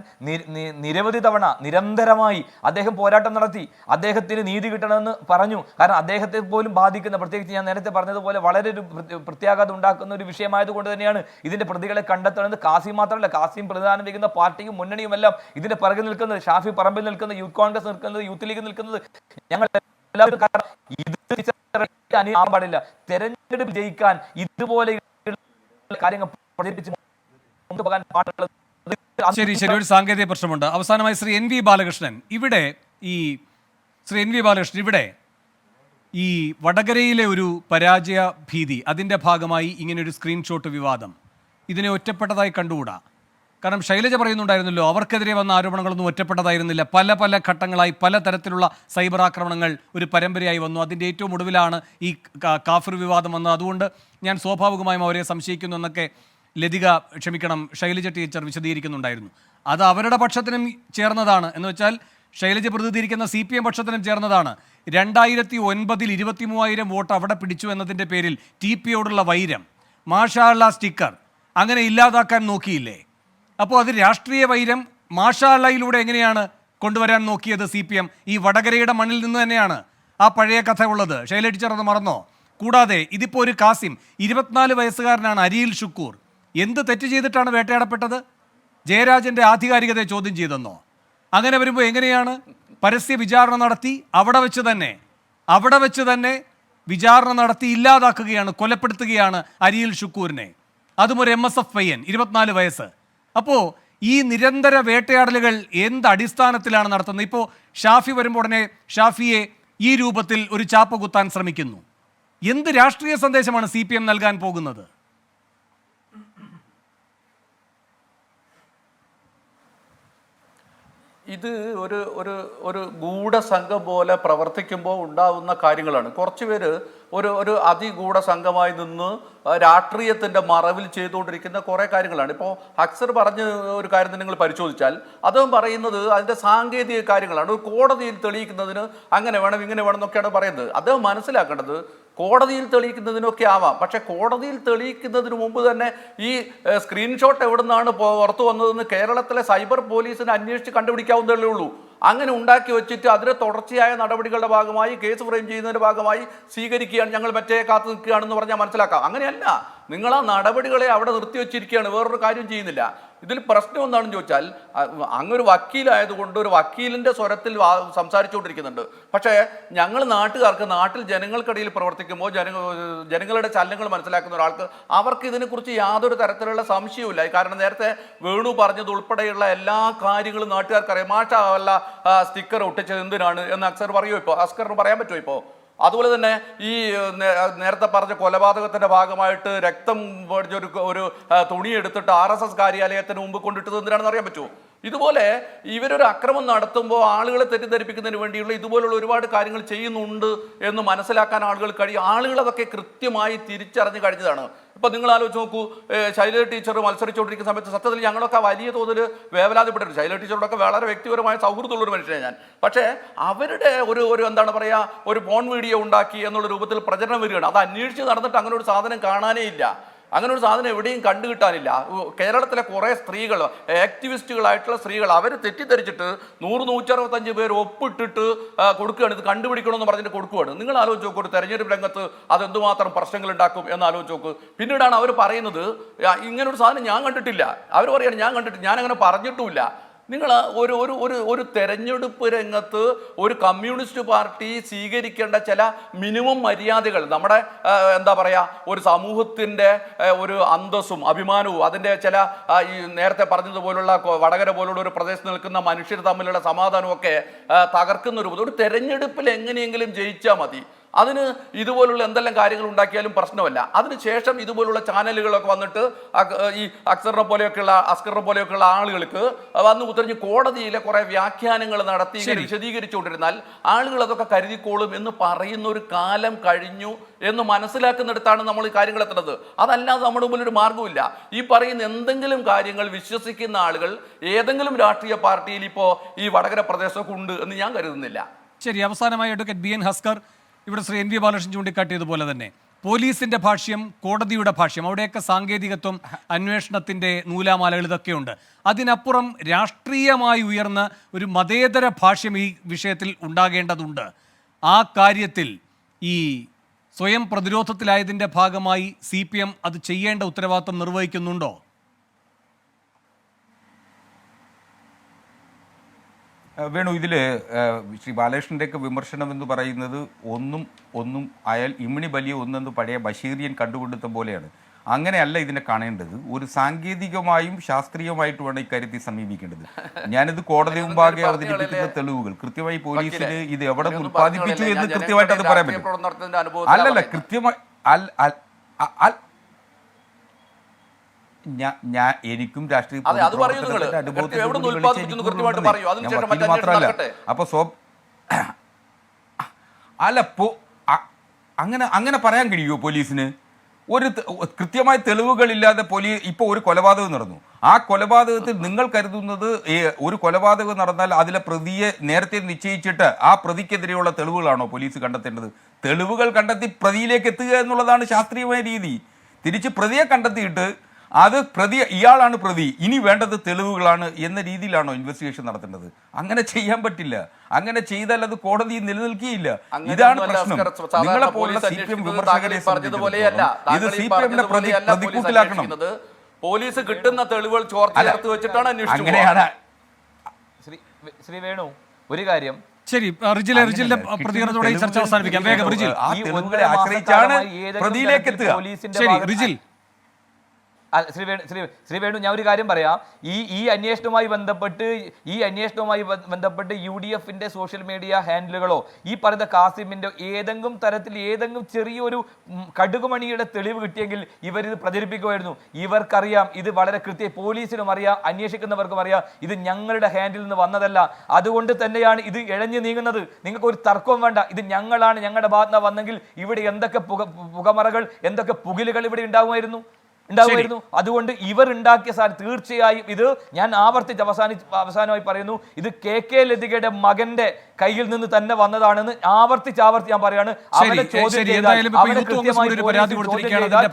നിരവധി തവണ നിരന്തരമായി അദ്ദേഹം പോരാട്ടം നടത്തി. അദ്ദേഹത്തിന് നീതി കിട്ടണമെന്ന് പറഞ്ഞു. കാരണം അദ്ദേഹത്തെ പോലും ബാധിക്കുന്ന, പ്രത്യേകിച്ച് ഞാൻ നേരത്തെ പറഞ്ഞതുപോലെ വളരെ ഒരു പ്രത്യാഘാതം ഉണ്ടാക്കുന്ന ഒരു വിഷയമായതുകൊണ്ട് തന്നെയാണ് ഇതിന്റെ പ്രതികളെ കണ്ടെത്തണമെന്ന്. കാസിം മാത്രമല്ല, കാസിം പ്രതിദാനം വയ്ക്കുന്ന പാർട്ടിയും മുന്നണിയും എല്ലാം ഇതിന്റെ പിറകിൽ നിൽക്കുന്നത്, ഷാഫി പറമ്പിൽ നിൽക്കുന്നത്, യൂത്ത് കോൺഗ്രസ് നിൽക്കുന്നത്, യൂത്ത് ലീഗ് നിൽക്കുന്നത്, ഞങ്ങൾ എല്ലാവരും പാടില്ല. തെരഞ്ഞെടുപ്പ് ജയിക്കാൻ ഇതുപോലെ കാര്യങ്ങൾ ശരി, ഒരു സാങ്കേതിക പ്രശ്നമുണ്ട്. അവസാനമായി ശ്രീ NV ബാലകൃഷ്ണൻ, ഇവിടെ ഈ വടകരയിലെ ഒരു പരാജയ ഭീതി, അതിൻ്റെ ഭാഗമായി ഇങ്ങനൊരു സ്ക്രീൻഷോട്ട് വിവാദം, ഇതിനെ ഒറ്റപ്പെട്ടതായി കണ്ടുകൂടാ. കാരണം ശൈലജ പറയുന്നുണ്ടായിരുന്നല്ലോ, അവർക്കെതിരെ വന്ന ആരോപണങ്ങളൊന്നും ഒറ്റപ്പെട്ടതായിരുന്നില്ല. പല പല ഘട്ടങ്ങളായി പല തരത്തിലുള്ള സൈബർ ആക്രമണങ്ങൾ ഒരു പരമ്പരയായി വന്നു. അതിൻ്റെ ഏറ്റവും ഒടുവിലാണ് ഈ കാഫിർ വിവാദം വന്നത്. അതുകൊണ്ട് ഞാൻ സ്വാഭാവികമായും അവരെ സംശയിക്കുന്നു എന്നൊക്കെ ശൈലജ ടീച്ചർ വിശദീകരിക്കുന്നുണ്ടായിരുന്നു. അത് അവരുടെ പക്ഷത്തിനും ചേർന്നതാണ്. എന്ന് വെച്ചാൽ ശൈലജ പ്രതിനിധീകരിക്കുന്ന CPM പക്ഷത്തിനും ചേർന്നതാണ്. 2009 23,000 വോട്ട് അവിടെ പിടിച്ചു എന്നതിൻ്റെ പേരിൽ TP-യോടുള്ള വൈരം, മാഷാ അല്ലാ സ്റ്റിക്കർ അങ്ങനെ ഇല്ലാതാക്കാൻ നോക്കിയില്ലേ? അപ്പോൾ അത് രാഷ്ട്രീയ വൈരം മാഷാ അല്ലായിലൂടെ എങ്ങനെയാണ് കൊണ്ടുവരാൻ നോക്കിയത് CPM? ഈ വടകരയുടെ മണ്ണിൽ നിന്ന് തന്നെയാണ് ആ പഴയ കഥ ഉള്ളത്. ശൈലജ ടീച്ചർ അത് മറന്നോ? കൂടാതെ ഇതിപ്പോൾ ഒരു കാസിം 24 വയസ്സുകാരനാണ്, അരിയിൽ ഷുക്കൂർ. എന്ത് തെറ്റ് ചെയ്തിട്ടാണ് വേട്ടയാടപ്പെട്ടത്? ജയരാജൻ്റെ ആധികാരികതയെ ചോദ്യം ചെയ്തെന്നോ? അങ്ങനെ വരുമ്പോൾ എങ്ങനെയാണ് പരസ്യ വിചാരണ നടത്തി അവിടെ വെച്ച് തന്നെ വിചാരണ നടത്തി ഇല്ലാതാക്കുകയാണ്, കൊലപ്പെടുത്തുകയാണ് അരിയിൽ ഷുക്കൂറിനെ. അതും ഒരു MSF പയ്യൻ, 24 വയസ്സ്. അപ്പോൾ ഈ നിരന്തര വേട്ടയാടലുകൾ എന്ത് അടിസ്ഥാനത്തിലാണ് നടത്തുന്നത്? ഇപ്പോൾ ഷാഫി വരുമ്പോൾ ഉടനെ ഷാഫിയെ ഈ രൂപത്തിൽ ഒരു ചാപ്പ കുത്താൻ ശ്രമിക്കുന്നു. എന്ത് രാഷ്ട്രീയ സന്ദേശമാണ് CPM നൽകാൻ പോകുന്നത്? ഇത് ഒരു ഗൂഢസംഘം പോലെ പ്രവർത്തിക്കുമ്പോൾ ഉണ്ടാവുന്ന കാര്യങ്ങളാണ്. കുറച്ച് പേര് ഒരു അതിഗൂഢ സംഘമായി നിന്ന് രാഷ്ട്രീയത്തിൻ്റെ മറവിൽ ചെയ്തുകൊണ്ടിരിക്കുന്ന കുറേ കാര്യങ്ങളാണ്. ഇപ്പോൾ അക്സർ പറഞ്ഞ ഒരു കാര്യം നിങ്ങൾ പരിശോധിച്ചാൽ അദ്ദേഹം പറയുന്നത് അതിൻ്റെ സാങ്കേതിക കാര്യങ്ങളാണ്. ഒരു കോടതിയിൽ തെളിയിക്കുന്നതിന് അങ്ങനെ വേണം ഇങ്ങനെ വേണം എന്നൊക്കെയാണ് പറയുന്നത്. അദ്ദേഹം മനസ്സിലാക്കേണ്ടത് കോടതിയിൽ തെളിയിക്കുന്നതിനൊക്കെ ആവാം, പക്ഷേ കോടതിയിൽ തെളിയിക്കുന്നതിന് മുമ്പ് തന്നെ ഈ സ്ക്രീൻഷോട്ട് എവിടെ നിന്നാണ് പുറത്തു വന്നതെന്ന് കേരളത്തിലെ സൈബർ പോലീസിന് അന്വേഷിച്ച് കണ്ടുപിടിക്കാവുന്നതേ ഉള്ളൂ. അങ്ങനെ ഉണ്ടാക്കി വെച്ചിട്ട് അതിന് തുടർച്ചയായ നടപടികളുടെ ഭാഗമായി കേസ് ഫ്രെയിം ചെയ്യുന്നതിൻ്റെ ഭാഗമായി സ്വീകരിക്കുകയാണ്, ഞങ്ങൾ മറ്റേ കാത്തു നിൽക്കുകയാണെന്ന് പറഞ്ഞാൽ മനസ്സിലാക്കാം. അങ്ങനെയല്ല, നിങ്ങൾ ആ നടപടികളെ അവിടെ നിർത്തിവെച്ചിരിക്കുകയാണ്, വേറൊരു കാര്യം ചെയ്യുന്നില്ല. ഇതിൽ പ്രശ്നം എന്താണെന്ന് ചോദിച്ചാൽ, അങ്ങൊരു വക്കീലായതുകൊണ്ട് ഒരു വക്കീലിൻ്റെ സ്വരത്തിൽ സംസാരിച്ചുകൊണ്ടിരിക്കുന്നുണ്ട്. പക്ഷേ ഞങ്ങൾ നാട്ടുകാർക്ക്, നാട്ടിൽ ജനങ്ങൾക്കിടയിൽ പ്രവർത്തിക്കുമ്പോൾ ജനങ്ങളുടെ ചലനങ്ങൾ മനസ്സിലാക്കുന്ന ഒരാൾക്ക് അവർക്ക് ഇതിനെക്കുറിച്ച് യാതൊരു തരത്തിലുള്ള സംശയവുമില്ല. കാരണം നേരത്തെ വേണു പറഞ്ഞത് ഉൾപ്പെടെയുള്ള എല്ലാ കാര്യങ്ങളും നാട്ടുകാർക്കറിയാം. മാഷാ അല്ല സ്റ്റിക്കർ ഒട്ടിച്ചത് എന്തിനാണ് എന്ന് അക്സർ പറയുമോ? ഇപ്പോൾ അസ്കറിന് പറയാൻ പറ്റുമോ? ഇപ്പോൾ അതുപോലെ തന്നെ ഈ നേരത്തെ പറഞ്ഞ കൊലപാതകത്തിന്റെ ഭാഗമായിട്ട് രക്തം ഒരു തുണി എടുത്തിട്ട് RSS കാര്യാലയത്തിന് മുമ്പ് കൊണ്ടിട്ടത് എന്തിനാണെന്ന് അറിയാൻ പറ്റുമോ? ഇതുപോലെ ഇവരൊരു അക്രമം നടത്തുമ്പോൾ ആളുകളെ തെറ്റിദ്ധരിപ്പിക്കുന്നതിന് വേണ്ടിയുള്ള ഇതുപോലുള്ള ഒരുപാട് കാര്യങ്ങൾ ചെയ്യുന്നുണ്ട് എന്ന് മനസ്സിലാക്കാൻ ആളുകൾ കഴിയും. ആളുകൾ അതൊക്കെ കൃത്യമായി തിരിച്ചറിഞ്ഞ് കഴിഞ്ഞതാണ്. ഇപ്പം നിങ്ങൾ ആലോചിച്ച് നോക്കൂ, ശൈലജ ടീച്ചർ മത്സരിച്ചുകൊണ്ടിരിക്കുന്ന സമയത്ത് സത്യത്തിൽ ഞങ്ങളൊക്കെ വലിയ തോതിൽ വേവലാതിപ്പെട്ടിട്ടുണ്ട്. ശൈലജ ടീച്ചറോടൊക്കെ വളരെ വ്യക്തിപരമായ സൗഹൃദമുള്ളൊരു മനുഷ്യനെ ഞാൻ. പക്ഷേ അവരുടെ ഒരു എന്താണ് പറയുക, ഒരു പോൺ വീഡിയോ ഉണ്ടാക്കി എന്നുള്ള രൂപത്തിൽ പ്രചരണം വരികയാണ്. അത് അന്വേഷിച്ച് നടന്നിട്ട് അങ്ങനെ ഒരു സാധനം കാണാനേ ഇല്ല. അങ്ങനെ ഒരു സാധനം എവിടെയും കണ്ടു കിട്ടാനില്ല. കേരളത്തിലെ കുറേ സ്ത്രീകൾ, ആക്ടിവിസ്റ്റുകളായിട്ടുള്ള സ്ത്രീകൾ, അവർ തെറ്റിദ്ധരിച്ചിട്ട് 100-165 പേർ ഒപ്പിട്ടിട്ട് കൊടുക്കുകയാണ്. ഇത് കണ്ടുപിടിക്കണമെന്ന് പറഞ്ഞിട്ട് കൊടുക്കുകയാണ്. നിങ്ങൾ ആലോചിച്ച് നോക്കൂ, ഒരു തെരഞ്ഞെടുപ്പ് രംഗത്ത് അതെന്തുമാത്രം പ്രശ്നങ്ങൾ ഉണ്ടാക്കും എന്ന് ആലോചിച്ച് നോക്ക്. പിന്നീടാണ് അവർ പറയുന്നത് ഇങ്ങനൊരു സാധനം ഞാൻ കണ്ടിട്ടില്ല. അവർ പറയുകയാണ് ഞാൻ കണ്ടിട്ട്, ഞാനങ്ങനെ പറഞ്ഞിട്ടുമില്ല. നിങ്ങൾ ഒരു തെരഞ്ഞെടുപ്പ് രംഗത്ത് ഒരു കമ്മ്യൂണിസ്റ്റ് പാർട്ടി സ്വീകരിക്കേണ്ട ചില മിനിമം മര്യാദകൾ, നമ്മുടെ എന്താ പറയുക, ഒരു സമൂഹത്തിൻ്റെ ഒരു അന്തസ്സും അഭിമാനവും അതിൻ്റെ ചില ഈ നേരത്തെ പറഞ്ഞതുപോലുള്ള വടകര പോലുള്ള ഒരു പ്രദേശത്ത് നിൽക്കുന്ന മനുഷ്യർ തമ്മിലുള്ള സമാധാനവും ഒക്കെ തകർക്കുന്ന ഒരു തെരഞ്ഞെടുപ്പിൽ എങ്ങനെയെങ്കിലും ജയിച്ചാൽ മതി. അതിന് ഇതുപോലുള്ള എന്തെല്ലാം കാര്യങ്ങൾ ഉണ്ടാക്കിയാലും പ്രശ്നമല്ല. അതിനുശേഷം ഇതുപോലുള്ള ചാനലുകളൊക്കെ വന്നിട്ട് ഈ അക്സറിനെ പോലെയൊക്കെയുള്ള ആളുകൾക്ക് വന്ന് ഉത്തരഞ്ഞ് കോടതിയിലെ കുറേ വ്യാഖ്യാനങ്ങൾ നടത്തി വിശദീകരിച്ചുകൊണ്ടിരുന്നാൽ ആളുകൾ അതൊക്കെ കരുതിക്കോളും എന്ന് പറയുന്ന ഒരു കാലം കഴിഞ്ഞു എന്ന് മനസ്സിലാക്കുന്നിടത്താണ് നമ്മൾ ഈ കാര്യങ്ങൾ എത്തുന്നത്. അതല്ലാതെ നമ്മുടെ മുമ്പിൽ ഒരു മാർഗ്ഗമില്ല. ഈ പറയുന്ന എന്തെങ്കിലും കാര്യങ്ങൾ വിശ്വസിക്കുന്ന ആളുകൾ ഏതെങ്കിലും രാഷ്ട്രീയ പാർട്ടിയിൽ ഇപ്പോൾ ഈ വടകര പ്രദേശമൊക്കെ ഉണ്ട് എന്ന് ഞാൻ കരുതുന്നില്ല. ശരി, അവസാനമായി അഡ്വക്കേറ്റ് BN ഹസ്കർ, ഇവിടെ ശ്രീ NV ബാലകൃഷ്ണൻ ചൂണ്ടിക്കാട്ടിയതുപോലെ തന്നെ പോലീസിന്റെ ഭാഷ്യം, കോടതിയുടെ ഭാഷ്യം, അവിടെയൊക്കെ സാങ്കേതികത്വം, അന്വേഷണത്തിന്റെ നൂലാമാലകൾ ഇതൊക്കെയുണ്ട്. അതിനപ്പുറം രാഷ്ട്രീയമായി ഉയർന്ന ഒരു മതേതര ഭാഷ്യം ഈ വിഷയത്തിൽ ഉണ്ടാകേണ്ടതുണ്ട്. ആ കാര്യത്തിൽ ഈ സ്വയം പ്രതിരോധത്തിലായതിൻ്റെ ഭാഗമായി CPM അത് ചെയ്യേണ്ട ഉത്തരവാദിത്വം നിർവഹിക്കുന്നുണ്ടോ? വേണു, ഇതിൽ ശ്രീ ബാലകൃഷ്ണൻ്റെയൊക്കെ വിമർശനം എന്ന് പറയുന്നത് ഒന്നും അയാൾ ഇമ്മിണി വലിയ ഒന്നെന്ന് പഴയ ബഷീറിയൻ കണ്ടുകൊടുത്ത പോലെയാണ്. അങ്ങനെയല്ല ഇതിനെ കാണേണ്ടത്. ഒരു സാങ്കേതികമായും ശാസ്ത്രീയമായിട്ടുമാണ് ഇക്കാര്യത്തിൽ സമീപിക്കേണ്ടത്. ഞാനിത് കോടതി മുമ്പാകെ അവതരിപ്പിക്കുന്ന തെളിവുകൾ കൃത്യമായി പോലീസിന് ഇത് എവിടെ നിന്ന് ഉത്പാദിപ്പിച്ചു എന്ന് കൃത്യമായിട്ട് അത് പറയാൻ പറ്റും. അല്ലല്ല, കൃത്യമായി ഞാൻ എനിക്കും രാഷ്ട്രീയ അതെ, അത് പറയൂ നിങ്ങൾ. എവിടെ നിന്ന് ഉൽപ്പാദിപ്പിച്ചു കൃത്യമായിട്ട് പറയൂ. അതിനുശേഷം മറ്റേ അന്വേഷണം നടക്കട്ടെ. അപ്പൊ അല്ല അങ്ങനെ പറയാൻ കഴിയുമോ പോലീസിന്? കൃത്യമായ തെളിവുകളില്ലാതെ ഇപ്പോൾ ഒരു കൊലപാതകം നടന്നു. ആ കൊലപാതകത്തിൽ നിങ്ങൾ കരുതുന്നത് ഒരു കൊലപാതകം നടന്നാൽ അതിലെ പ്രതിയെ നേരത്തെ നിശ്ചയിച്ചിട്ട് ആ പ്രതിക്കെതിരെയുള്ള തെളിവുകളാണോ പോലീസ് കണ്ടെത്തേണ്ടത്? തെളിവുകൾ കണ്ടെത്തി പ്രതിയിലേക്ക് എത്തുക എന്നുള്ളതാണ് ശാസ്ത്രീയമായ രീതി. തിരിച്ച് പ്രതിയെ കണ്ടെത്തിയിട്ട് അത് ഇയാളാണ് പ്രതി, ഇനി വേണ്ടത് തെളിവുകളാണ് എന്ന രീതിയിലാണോ ഇൻവെസ്റ്റിഗേഷൻ നടത്തേണ്ടത്? അങ്ങനെ ചെയ്യാൻ പറ്റില്ല. അങ്ങനെ ചെയ്താൽ അത് കോടതിയിൽ നിലനിൽക്കുകയില്ല. ഇതാണ് പ്രശ്നം. നിങ്ങളെ പോലുള്ള CPM വിമർശകരെ ഇത് CPM-നെ പ്രതികൂട്ടിലാക്കണം. പോലീസ് കിട്ടുന്ന തെളിവുകൾ ചോർത്ത് വെച്ചിട്ടാണ് അന്വേഷിച്ചത്. അങ്ങനെയാണ്. ശ്രീ വേണു, ഒരു കാര്യം ശരി, റിജിലിന്റെ പ്രതികരണത്തോടെ ഈ ചർച്ച അവസാനിപ്പിക്കാം. വേഗം റിജിൽ. ആ തെളിവുകളെ ആശ്രയിച്ചാണ് പ്രതിയിലേക്ക് എത്തുക. ശരി റിജിൽ. ശ്രീ വേണു, ഞാൻ ഒരു കാര്യം പറയാം. ഈ അന്വേഷണവുമായി ബന്ധപ്പെട്ട് UDF-ന്റെ സോഷ്യൽ മീഡിയ ഹാൻഡിലുകളോ ഈ പറയുന്ന കാസിമിന്റെ ഏതെങ്കിലും ചെറിയൊരു കടുകുമണിയുടെ തെളിവ് കിട്ടിയെങ്കിൽ ഇവരിത് പ്രചരിപ്പിക്കുമായിരുന്നു. ഇവർക്കറിയാം, ഇത് വളരെ പോലീസിനും അറിയാം, അന്വേഷിക്കുന്നവർക്കും അറിയാം, ഇത് ഞങ്ങളുടെ ഹാൻഡിൽ നിന്ന് വന്നതല്ല. അതുകൊണ്ട് തന്നെയാണ് ഇത് ഇഴഞ്ഞു നീങ്ങുന്നത്. നിങ്ങൾക്ക് ഒരു തർക്കവും വേണ്ട. ഇത് ഞങ്ങളുടെ ഭാഗത്ത് നിന്ന് വന്നെങ്കിൽ ഇവിടെ എന്തൊക്കെ പുകമറകൾ, എന്തൊക്കെ പുകിലുകൾ ഇവിടെ ഉണ്ടാവുമായിരുന്നു. അതുകൊണ്ട് ഇവർ ഉണ്ടാക്കിയ സാധനം തീർച്ചയായും ഇത് ഞാൻ അവസാനമായി പറയുന്നു, ഇത് KK ലതികയുടെ മകന്റെ കയ്യിൽ നിന്ന് തന്നെ വന്നതാണെന്ന് ആവർത്തിച്ച് ഞാൻ പറയാണ്.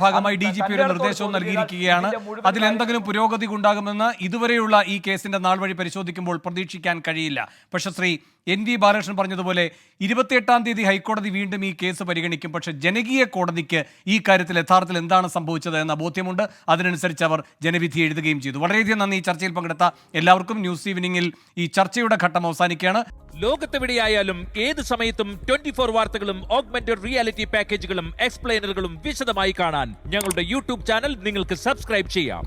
ഭാഗമായി DGP ഒരു നിർദ്ദേശവും നൽകിയിരിക്കുകയാണ്. അതിലെന്തെങ്കിലും പുരോഗതി ഉണ്ടാകുമെന്ന് ഇതുവരെയുള്ള ഈ കേസിന്റെ നാൾ വഴി പരിശോധിക്കുമ്പോൾ പ്രതീക്ഷിക്കാൻ കഴിയില്ല. പക്ഷെ ശ്രീ NV ബാലകൃഷ്ണൻ പറഞ്ഞതുപോലെ 28-ാം തീയതി ഹൈക്കോടതി വീണ്ടും ഈ കേസ് പരിഗണിക്കും. പക്ഷെ ജനകീയ കോടതിക്ക് ഈ കാര്യത്തിൽ യഥാർത്ഥത്തിൽ എന്താണ് സംഭവിച്ചത് എന്ന ബോധ്യമുണ്ട്. അതിനനുസരിച്ച് അവർ ജനവിധി എഴുതുകയും ചെയ്തു. വളരെയധികം നന്ദി. ഈ ചർച്ചയിൽ പങ്കെടുത്ത എല്ലാവർക്കും. ന്യൂസ് ഈവനിങ്ങിൽ ഈ ചർച്ചയുടെ ഘട്ടം അവസാനിക്കുകയാണ്. ലോകത്തെവിടെയായാലും ഏത് സമയത്തും 24 വാർത്തകളും ഓഗ്മെന്റഡ് റിയാലിറ്റി പാക്കേജുകളും എക്സ്പ്ലെയിനറുകളും വിശദമായി കാണാൻ ഞങ്ങളുടെ YouTube ചാനൽ നിങ്ങൾക്ക് സബ്സ്ക്രൈബ് ചെയ്യാം.